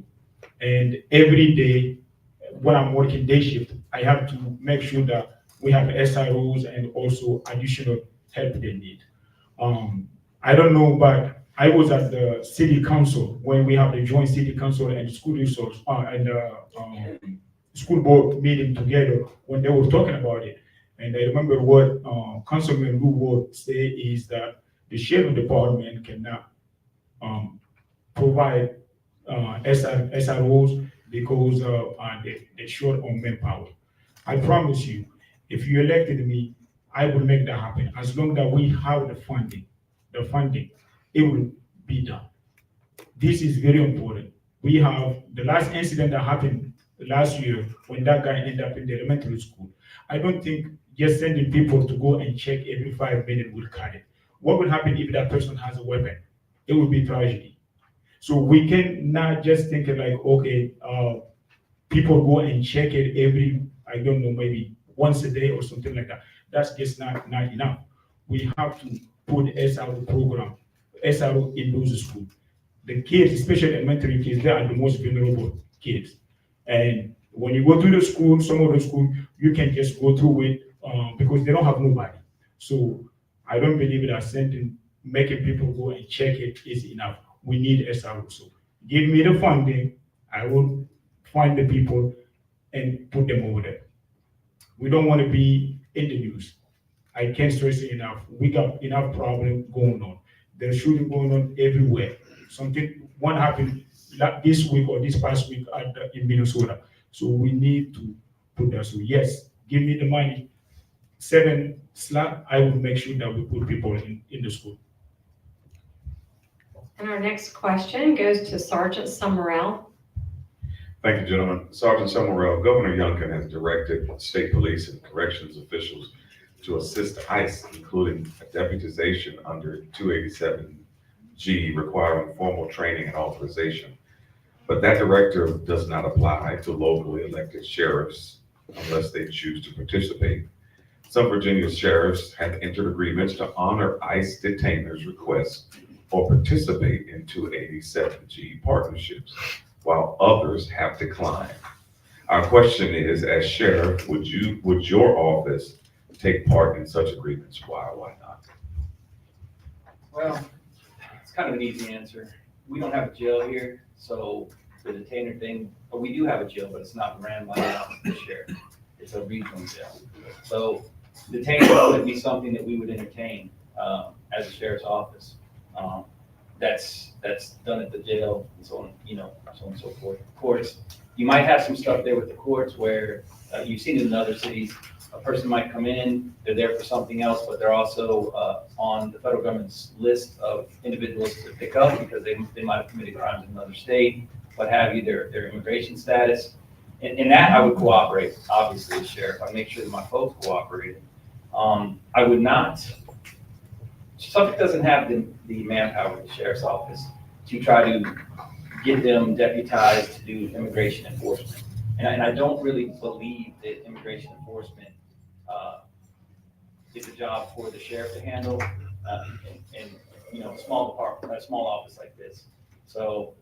And every day when I'm working day shift, I have to make sure that we have SROs and also additional help they need. I don't know, but I was at the city council when we have the joint city council and school resource school board meeting together when they were talking about it. And I remember what Councilman Lou would say is that the sheriff department cannot provide SROs because they're short on manpower. I promise you, if you elected me, I will make that happen. As long as we have the funding, it will be done. This is very important. We have the last incident that happened last year when that guy ended up in the elementary school. I don't think just sending people to go and check every 5 minutes will cut it. What will happen if that person has a weapon? It will be tragedy. So we can not just think like, okay, people go and check it every, I don't know, maybe once a day or something like that. That's just not enough. We have to put SRO program, SRO in those schools. The kids, especially elementary kids, they are the most vulnerable kids. And when you go to the school, some of the school, you can just go through it because they don't have nobody. So I don't believe that making people go and check it is enough. We need SRO. So give me the funding, I will find the people and put them over there. We don't want to be in the news. I can't stress it enough. We got enough problem going on. There's shooting going on everywhere. One happened this week or this past week in Minnesota. So we need to put that. So yes, give me the money. 7 slot, I will make sure that we put people in the school. And our next question goes to Sergeant Summerall. Thank you, gentlemen. Sergeant Summerall, Governor Youngkin has directed state police and corrections officials to assist ICE, including a deputization under 287G requiring formal training and authorization. But that directive does not apply to locally elected sheriffs unless they choose to participate. Some Virginia sheriffs have entered agreements to honor ICE detainers' requests or participate in 287G partnerships, while others have declined. Our question is, as sheriff, would your office take part in such agreements? Why or why not? Well, it's kind of an easy answer. We don't have a jail here, so the detainer thing, but we do have a jail, but it's not ran by the office of the sheriff. It's a regional jail. So detainer would be something that we would entertain as a sheriff's office. That's done at the jail and so on, so on and so forth. Of course, you might have some stuff there with the courts where you've seen it in other cities. A person might come in, they're there for something else, but they're also on the federal government's list of individuals to pick up because they might have committed crimes in another state, what have you, their immigration status. In that, I would cooperate, obviously, as sheriff. I'd make sure that my folks cooperated. I would not. Suffolk doesn't have the manpower, the sheriff's office, to try to get them deputized to do immigration enforcement. And I don't really believe that immigration enforcement is a job for the sheriff to handle in a small department, a small office like this. So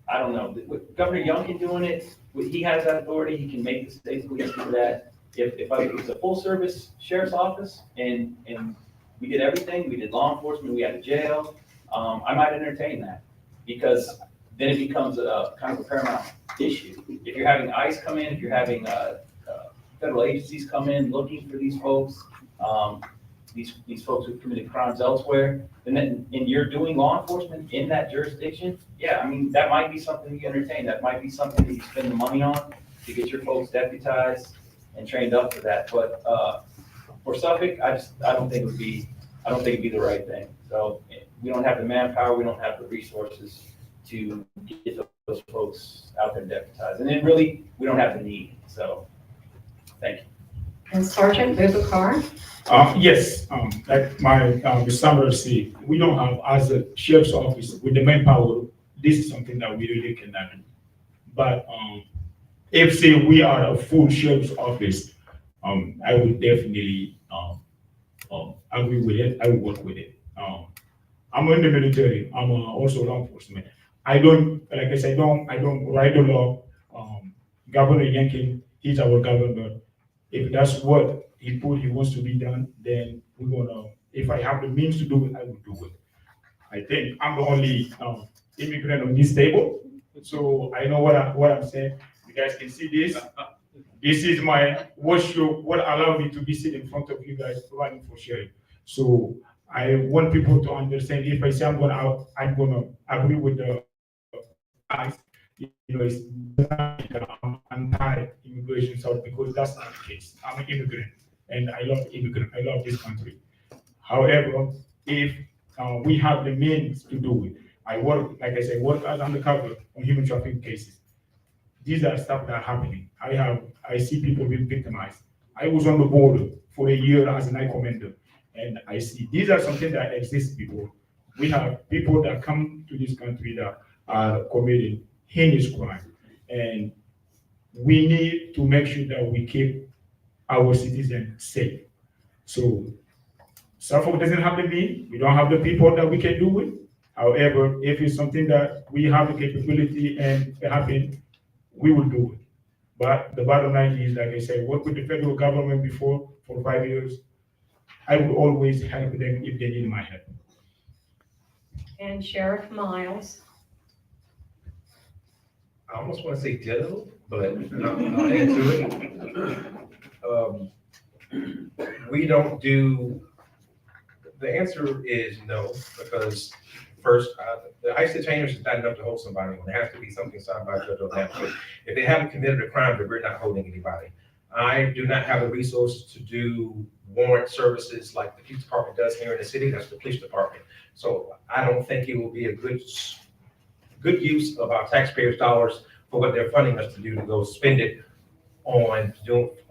I don't know. With Governor Youngkin doing it, he has that authority. He can make the state police do that. If it was a full service sheriff's office and we did everything, we did law enforcement, we had a jail, I might entertain that because then it becomes a kind of a paramount issue. If you're having ICE come in, if you're having federal agencies come in looking for these folks, these folks who've committed crimes elsewhere, and you're doing law enforcement in that jurisdiction, yeah, I mean, that might be something you entertain. That might be something that you spend the money on to get your folks deputized and trained up for that. But for Suffolk, I don't think it'd be the right thing. So we don't have the manpower, we don't have the resources to get those folks out there deputized. And then really, we don't have the need. So thank you. And Sergeant Boubacar? Yes, like the summary said, we don't have, as a sheriff's office, with the manpower, this is something that we really cannot do. But if say we are a full sheriff's office, I would definitely agree with it. I would work with it. I'm in the military. I'm also law enforcement. I don't write the law. Governor Youngkin, he's our governor. If that's what he wants to be done, then we're gonna. If I have the means to do it, I will do it. I think I'm the only immigrant on this table, so I know what I'm saying. You guys can see this. This is what allowed me to be sitting in front of you guys running for sheriff. So I want people to understand. If I say I'm gonna agree with the guys, it's I'm anti-immigration South because that's not the case. I'm an immigrant and I love immigrant. I love this country. However, if we have the means to do it, I work, like I said, work as undercover on human trafficking cases. These are stuff that are happening. I see people being victimized. I was on the border for a year as a night commander, and I see these are something that exists before. We have people that come to this country that are committing heinous crime, and we need to make sure that we keep our citizens safe. So Suffolk doesn't have the means. We don't have the people that we can do it. However, if it's something that we have the capability and it happen, we will do it. But the bottom line is, like I said, work with the federal government before for 5 years. I will always help them if they need my help. And Sheriff Miles? I almost want to say ditto, but I'll add to it. We don't do, the answer is no, because first, the ICE detainers is not enough to hold somebody. There has to be something signed by a judge or that. If they haven't committed a crime, then we're not holding anybody. I do not have the resources to do warrant services like the police department does here in the city. That's the police department. So I don't think it will be a good use of our taxpayers' dollars for what they're funding us to do, to go spend it on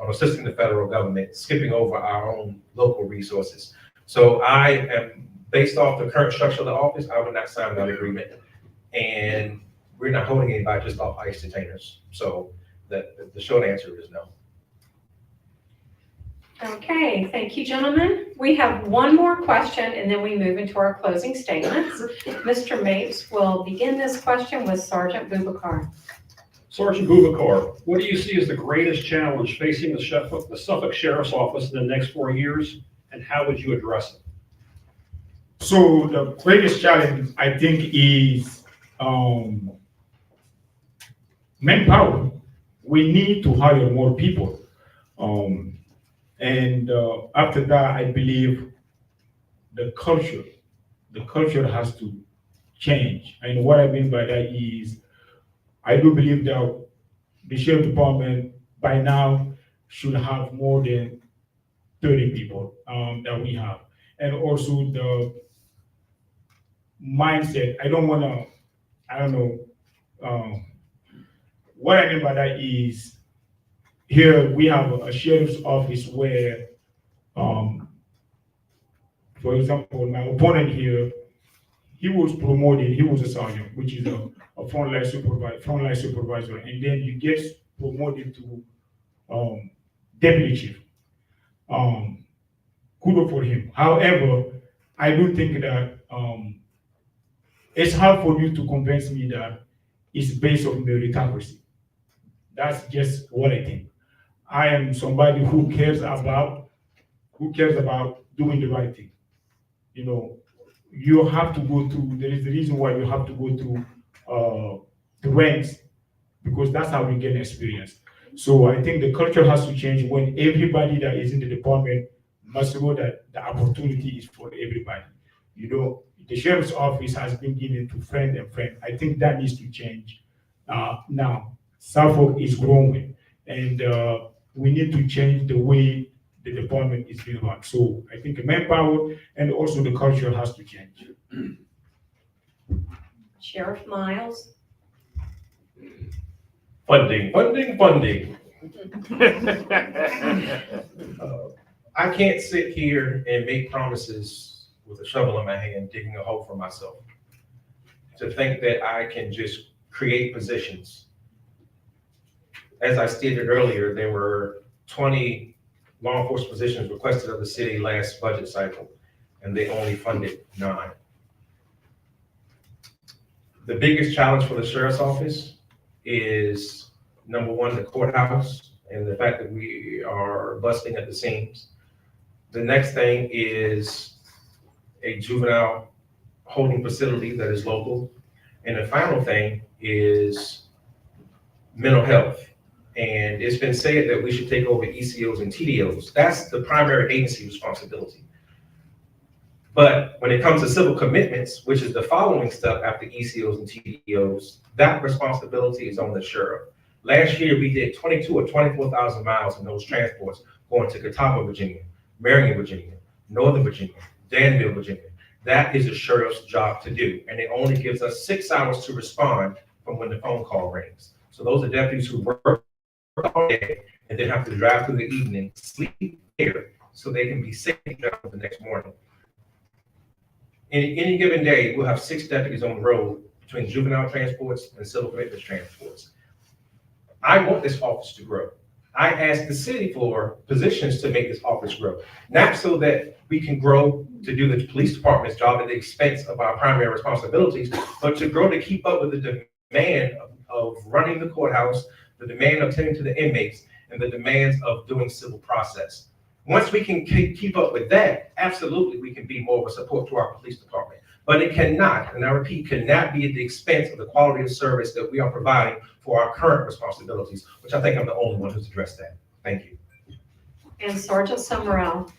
assisting the federal government, skipping over our own local resources. So I am, based off the current structure of the office, I would not sign that agreement. And we're not holding anybody just off ICE detainers. So the short answer is no. Okay, thank you, gentlemen. We have one more question and then we move into our closing statements. Mr. Mapes will begin this question with Sergeant Boubacar. Sergeant Boubacar, what do you see as the greatest challenge facing the Suffolk Sheriff's Office in the next 4 years, and how would you address it? So the greatest challenge, I think, is manpower. We need to hire more people. And after that, I believe the culture has to change. And what I mean by that is, I do believe that the sheriff department by now should have more than 30 people that we have. And also the mindset, what I mean by that is, here we have a sheriff's office where, for example, my opponent here, he was promoted, he was a sergeant, which is a frontline supervisor, and then you get promoted to deputy chief. Kudos for him. However, I do think that it's hard for you to convince me that it's based on meritocracy. That's just what I think. I am somebody who cares about doing the right thing. You know, you have to go through. There is the reason why you have to go through the ranks, because that's how we gain experience. So I think the culture has to change when everybody that is in the department must know that the opportunity is for everybody. You know, the sheriff's office has been given to friend and friend. I think that needs to change. Now, Suffolk is growing, and we need to change the way the department is being run. So I think the manpower and also the culture has to change. Sheriff Miles. Funding. I can't sit here and make promises with a shovel in my hand, digging a hole for myself. To think that I can just create positions. As I stated earlier, there were 20 law enforcement positions requested of the city last budget cycle, and they only funded 9. The biggest challenge for the sheriff's office is, number one, the courthouse and the fact that we are busting at the seams. The next thing is a juvenile holding facility that is local. And the final thing is mental health. And it's been said that we should take over ECOs and TDOs. That's the primary agency responsibility. But when it comes to civil commitments, which is the following step after ECOs and TDOs, that responsibility is on the sheriff. Last year, we did 22 or 24,000 miles in those transports going to Catawba, Virginia, Marion, Virginia, Northern Virginia, Danville, Virginia. That is a sheriff's job to do. And it only gives us 6 hours to respond from when the phone call rings. So those are deputies who work all day and then have to drive through the evening, sleep there, so they can be safe the next morning. In any given day, we'll have 6 deputies on the road between juvenile transports and civil commitment transports. I want this office to grow. I asked the city for positions to make this office grow, not so that we can grow to do the police department's job at the expense of our primary responsibilities, but to grow to keep up with the demand of running the courthouse, the demand of tending to the inmates, and the demands of doing civil process. Once we can keep up with that, absolutely, we can be more of a support to our police department. But it cannot, and I repeat, cannot be at the expense of the quality of service that we are providing for our current responsibilities, which I think I'm the only one who's addressed that. Thank you. And Sergeant Summerall.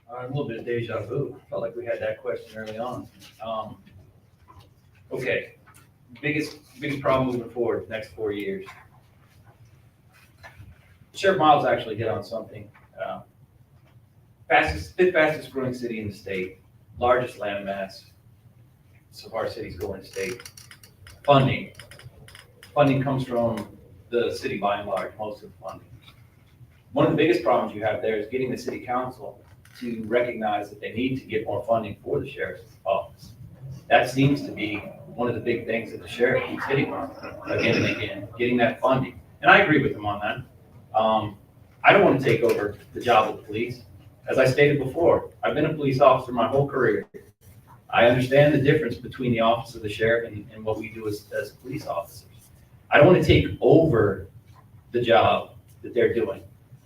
A little bit of deja vu. Felt like we had that question early on. Okay, biggest problem moving forward, next 4 years. Sheriff Miles actually hit on something. Fifth fastest growing city in the state, largest landmass, so far cities go in the state. Funding comes from the city by and large, most of the funding. One of the biggest problems you have there is getting the city council to recognize that they need to get more funding for the sheriff's office. That seems to be one of the big things that the sheriff keeps hitting on again and again, getting that funding. And I agree with him on that. I don't want to take over the job of the police. As I stated before, I've been a police officer my whole career. I understand the difference between the office of the sheriff and what we do as police officers. I don't want to take over the job that they're doing.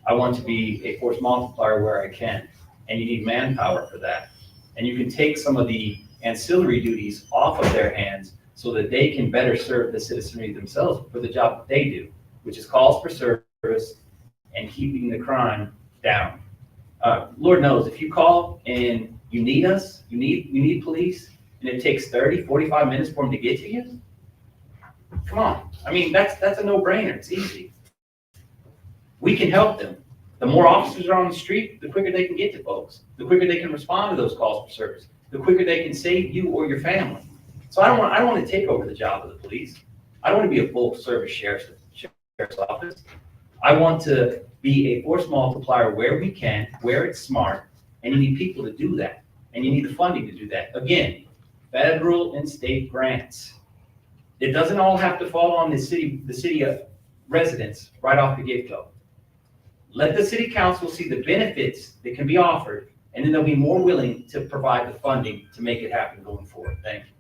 I want to be a force multiplier where I can, and you need manpower for that. And you can take some of the ancillary duties off of their hands so that they can better serve the citizenry themselves for the job that they do, which is calls for service and keeping the crime down. Lord knows, if you call and you need us, you need police, and it takes 30, 45 minutes for them to get to you, come on. I mean, that's a no-brainer. It's easy. We can help them. The more officers are on the street, the quicker they can get to folks, the quicker they can respond to those calls for service, the quicker they can save you or your family. So I don't want to take over the job of the police. I don't want to be a full-service sheriff's office. I want to be a force multiplier where we can, where it's smart, and you need people to do that, and you need the funding to do that. Again, federal and state grants. It doesn't all have to fall on the city of residents right off the get-go. Let the city council see the benefits that can be offered, and then they'll be more willing to provide the funding to make it happen going forward. Thank you.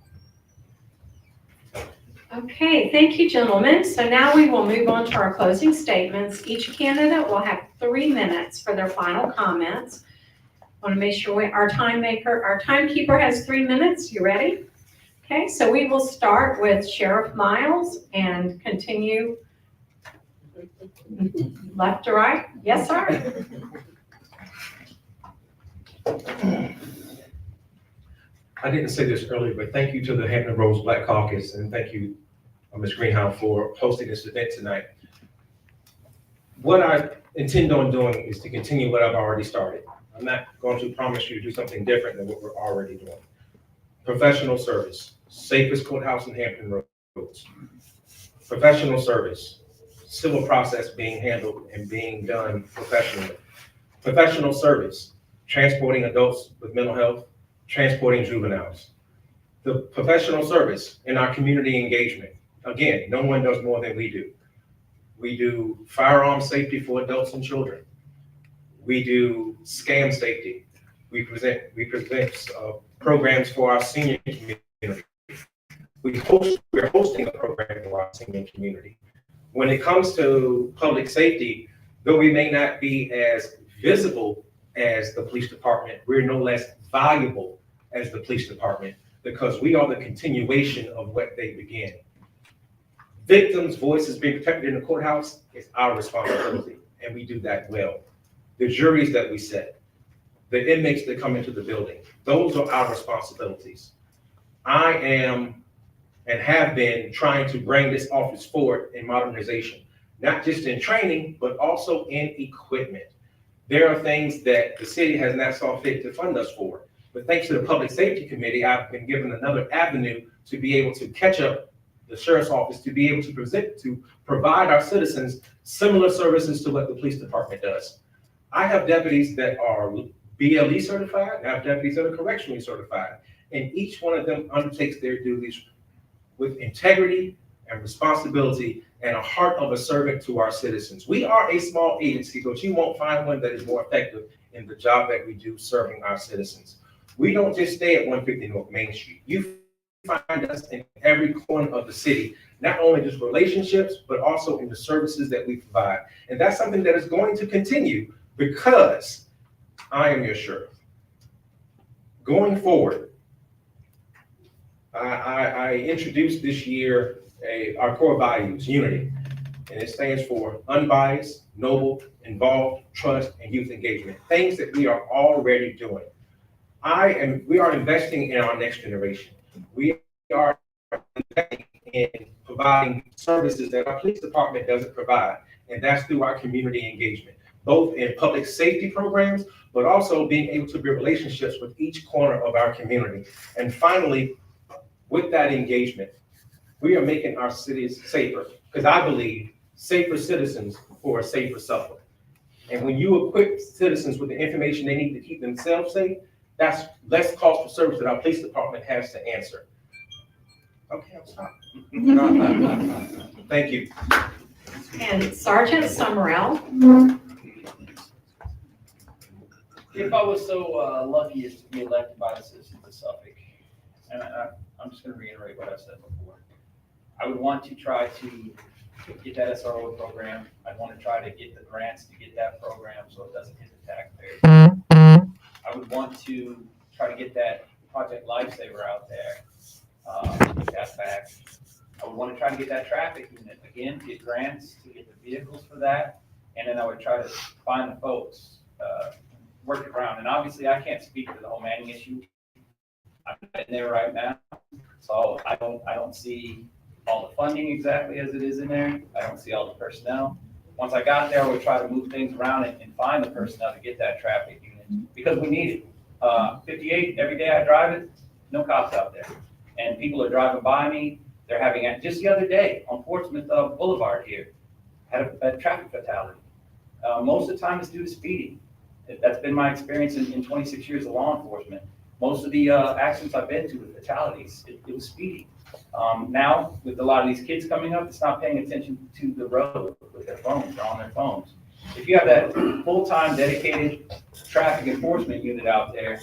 Okay, thank you, gentlemen. So now we will move on to our closing statements. Each candidate will have 3 minutes for their final comments. I want to make sure our timekeeper has 3 minutes. You ready? Okay, so we will start with Sheriff Miles and continue left to right. Yes, sir. I didn't say this earlier, but thank you to the Hampton Roads Black Caucus, and thank you, Ms. Greenhound, for hosting this event tonight. What I intend on doing is to continue what I've already started. I'm not going to promise you to do something different than what we're already doing. Professional service, safest courthouse in Hampton Roads. Professional service, civil process being handled and being done professionally. Professional service, transporting adults with mental health, transporting juveniles. The professional service in our community engagement. Again, no one does more than we do. We do firearm safety for adults and children. We do scam safety. We present programs for our senior community. We're hosting a program for our senior community. When it comes to public safety, though we may not be as visible as the police department, we're no less valuable as the police department because we are the continuation of what they began. Victims' voices being protected in the courthouse is our responsibility, and we do that well. The juries that we set, the inmates that come into the building, those are our responsibilities. I am and have been trying to bring this office forward in modernization, not just in training, but also in equipment. There are things that the city has not saw fit to fund us for. But thanks to the Public Safety Committee, I've been given another avenue to be able to catch up the sheriff's office, to be able to provide our citizens similar services to what the police department does. I have deputies that are BLE certified, and I have deputies that are correctionally certified, and each one of them undertakes their duties with integrity and responsibility and a heart of a servant to our citizens. We are a small agency, but you won't find one that is more effective in the job that we do serving our citizens. We don't just stay at 150 North Main Street. You find us in every corner of the city, not only just relationships, but also in the services that we provide. And that's something that is going to continue because I am your sheriff. Going forward, I introduced this year our core values, unity. and it stands for unbiased, noble, involved, trust, and youth engagement. Things that we are already doing. We are investing in our next generation. We are investing in providing services that our police department doesn't provide, and that's through our community engagement, both in public safety programs, but also being able to build relationships with each corner of our community. And finally, with that engagement, we are making our cities safer, because I believe safer citizens for a safer Suffolk. And when you equip citizens with the information they need to keep themselves safe, that's less cost of service that our police department has to answer. Okay, I'll stop. Thank you. And Sergeant Summerall. If I was so lucky as to be elected by the citizens of Suffolk, and I'm just going to reiterate what I've said before, I would want to try to get that SRO program. I'd want to try to get the grants to get that program so it doesn't hit the taxpayers. I would want to try to get that Project Lifesaver out there, get that back. I would want to try to get that traffic unit, again, get grants to get the vehicles for that, and then I would try to find the folks, work it around. And obviously, I can't speak to the whole Manning issue. I'm in there right now, so I don't see all the funding exactly as it is in there. I don't see all the personnel. Once I got there, I would try to move things around and find the personnel to get that traffic unit, because we need it. 58, every day I drive it, no cops out there. And people are driving by me. They're having, just the other day on Portsmouth Boulevard here, had a traffic fatality. Most of the time it's due to speeding. That's been my experience in 26 years of law enforcement. Most of the accidents I've been to with fatalities, it was speeding. Now, with a lot of these kids coming up, it's not paying attention to the road with their phones, they're on their phones. If you have that full-time dedicated traffic enforcement unit out there,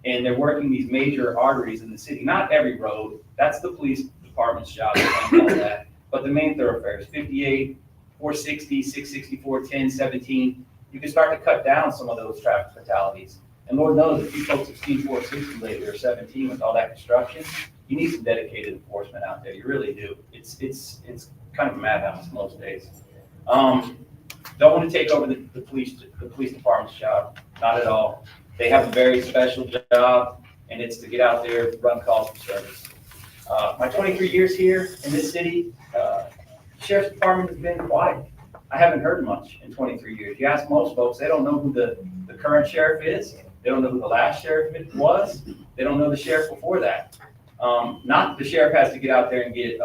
and they're working these major arteries in the city, not every road, that's the police department's job to handle all that, but the main thoroughfares, 58, 460, 664, 10, 17, you can start to cut down some of those traffic fatalities. And Lord knows, if you folks have seen 460 lately, or 17 with all that construction, you need some dedicated enforcement out there. You really do. It's kind of a madhouse most days. Don't want to take over the police department's job, not at all. They have a very special job, and it's to get out there, run calls for service. My 23 years here in this city, Sheriff's Department has been quiet. I haven't heard much in 23 years. You ask most folks, they don't know who the current sheriff is. They don't know who the last sheriff was. They don't know the sheriff before that. Not the sheriff has to get out there and get,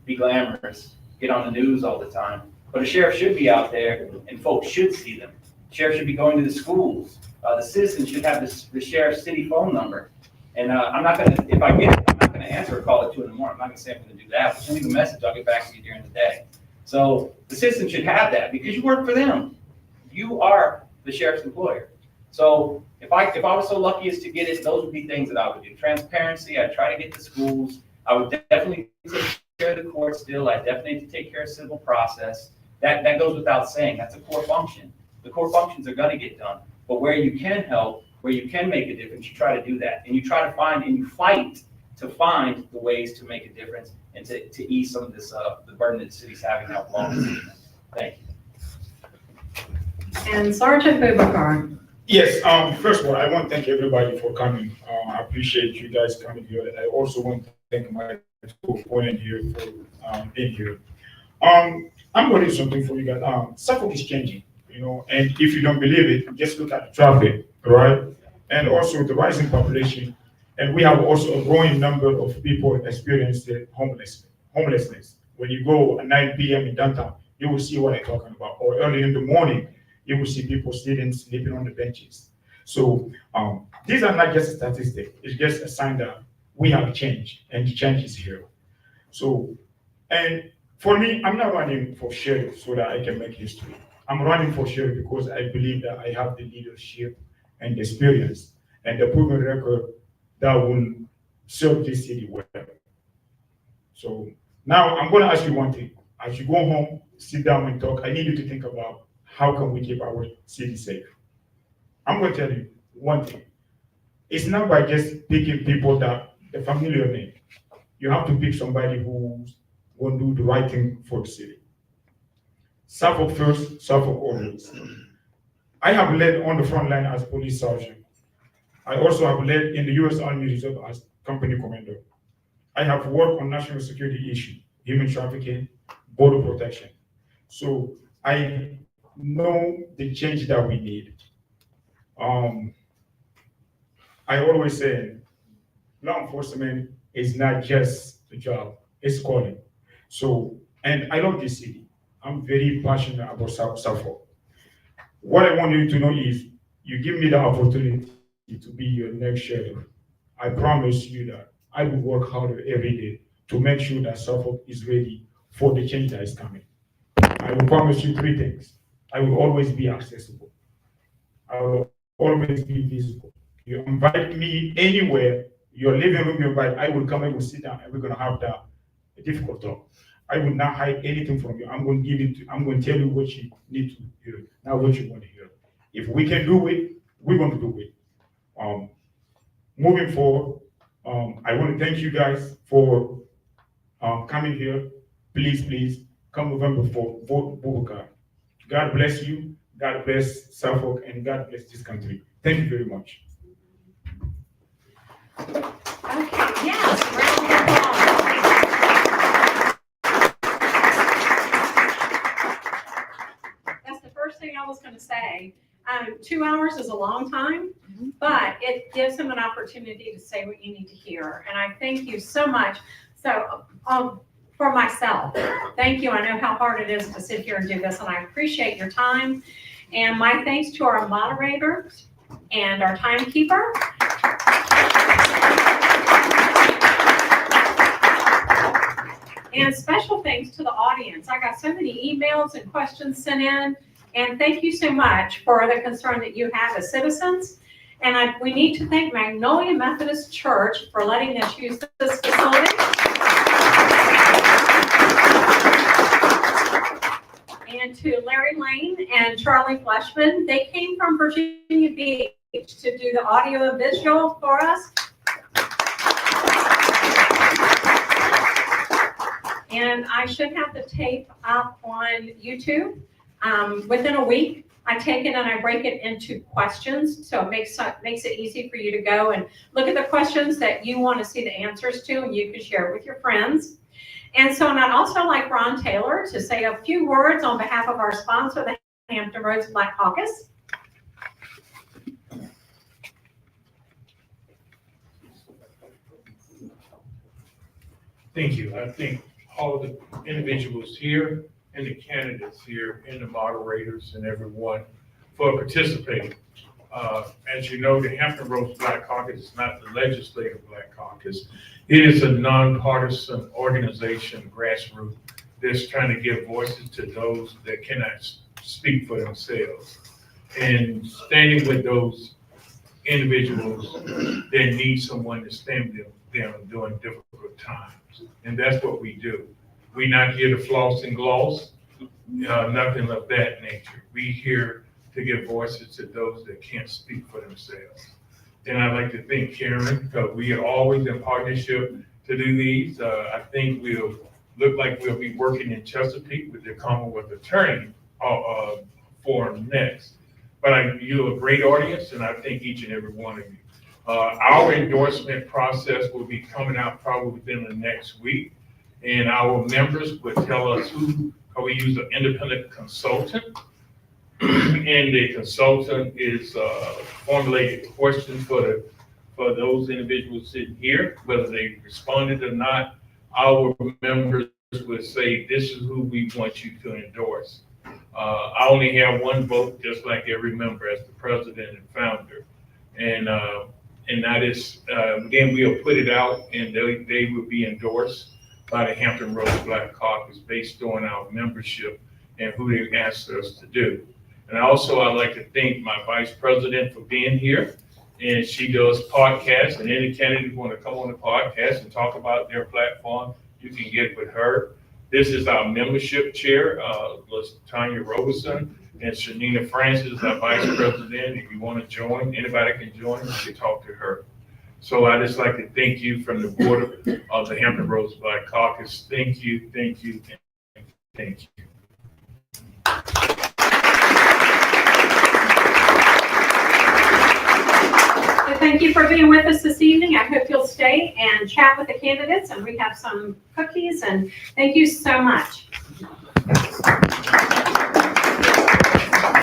be glamorous, get on the news all the time. But a sheriff should be out there and folks should see them. The sheriff should be going to the schools. The citizens should have the sheriff's city phone number. And I'm not gonna, if I get it, I'm not gonna answer a call at 2 in the morning. I'm not gonna say I'm gonna do that. But leave a message, I'll get back to you during the day. So the citizens should have that because you work for them. You are the sheriff's employer. So if I was so lucky as to get it, those would be things that I would do. Transparency, I'd try to get the schools. I would definitely take care of the court still. I definitely need to take care of civil process. That goes without saying. That's a core function. The core functions are gonna get done. But where you can help, where you can make a difference, you try to do that. And you try to find, and you fight to find the ways to make a difference and to ease some of this, the burden that the city's having now. Thank you. And Sergeant Boubacar. Yes, first of all, I want to thank everybody for coming. I appreciate you guys coming here. I also want to thank my opponent here for being here. I'm going to do something for you guys. Suffolk is changing, and if you don't believe it, just look at the traffic, right? And also the rising population. And we have also a growing number of people experiencing homelessness. When you go at 9 p.m. in downtown, you will see what I'm talking about. Or early in the morning, you will see people sleeping on the benches. So these are not just statistics. It's just a sign that we have change, and the change is here. So, and for me, I'm not running for sheriff so that I can make history. I'm running for sheriff because I believe that I have the leadership and the experience and the proven record that will serve this city well. So now I'm going to ask you one thing. As you go home, sit down and talk, I need you to think about how can we keep our city safe. I'm going to tell you one thing. It's not by just picking people that the familiar name. You have to pick somebody who's will do the right thing for the city. Suffolk first, Suffolk always. I have led on the front line as police sergeant. I also have led in the U.S. Army Reserve as company commander. I have worked on national security issues, human trafficking, border protection. So I know the change that we need. I always say law enforcement is not just a job, it's calling. So, and I love this city. I'm very passionate about Suffolk. What I want you to know is you give me the opportunity to be your next sheriff. I promise you that I will work harder every day to make sure that Suffolk is ready for the change that is coming. I will promise you three things. I will always be accessible. I will always be visible. You invite me anywhere, your living room, you invite, I will come, I will sit down, and we're gonna have that difficult talk. I will not hide anything from you. I'm going to give it to, I'm going to tell you what you need to hear, not what you want to hear. If we can do it, we're going to do it. Moving forward, I want to thank you guys for coming here. Please come November 4th, vote Boubacar. God bless you, God bless Suffolk, and God bless this country. Thank you very much. Okay, yes, round of applause. That's the first thing I was gonna say. 2 hours is a long time, but it gives them an opportunity to say what you need to hear. And I thank you so much. So, for myself, thank you. I know how hard it is to sit here and do this, and I appreciate your time. And my thanks to our moderators and our timekeeper. And special thanks to the audience. I got so many emails and questions sent in, and thank you so much for the concern that you have as citizens. And we need to thank Magnolia Methodist Church for letting us use this facility. And to Larry Lane and Charlie Fleshman, they came from Virginia Beach to do the audio and visual for us. And I should have the tape up on YouTube within a week. I take it and I break it into questions, so it makes it easy for you to go and look at the questions that you want to see the answers to, and you can share it with your friends. And so, and I'd also like Ron Taylor to say a few words on behalf of our sponsor, the Hampton Roads Black Caucus. Thank you. I think all of the individuals here and the candidates here and the moderators and everyone for participating. As you know, the Hampton Roads Black Caucus is not the legislative Black Caucus. It is a nonpartisan organization, grassroots, that's trying to give voices to those that cannot speak for themselves. And standing with those individuals that need someone to stand them during difficult times. And that's what we do. We're not here to floss and gloss, nothing of that nature. We're here to give voices to those that can't speak for themselves. And I'd like to thank Karen, because we are always in partnership to do these. I think we'll look like we'll be working in Chesapeake with the Commonwealth Attorney forum next. But you're a great audience, and I thank each and every one of you. Our endorsement process will be coming out probably within the next week, and our members will tell us who, we use an independent consultant, and the consultant is formulating questions for those individuals sitting here, whether they responded or not. Our members will say, this is who we want you to endorse. I only have one vote, just like every member, as the president and founder. And that is, then we'll put it out, and they will be endorsed by the Hampton Roads Black Caucus based on our membership and who they asked us to do. And also, I'd like to thank my vice president for being here. And she does podcasts, and any candidate who want to come on the podcast and talk about their platform, you can get with her. This is our membership chair, Tanya Roberson, and Shanina Francis, our vice president. If you want to join, anybody can join, you can talk to her. So I'd just like to thank you from the board of the Hampton Roads Black Caucus. Thank you, thank you, thank you. So thank you for being with us this evening. I hope you'll stay and chat with the candidates, and we have some cookies, and thank you so much.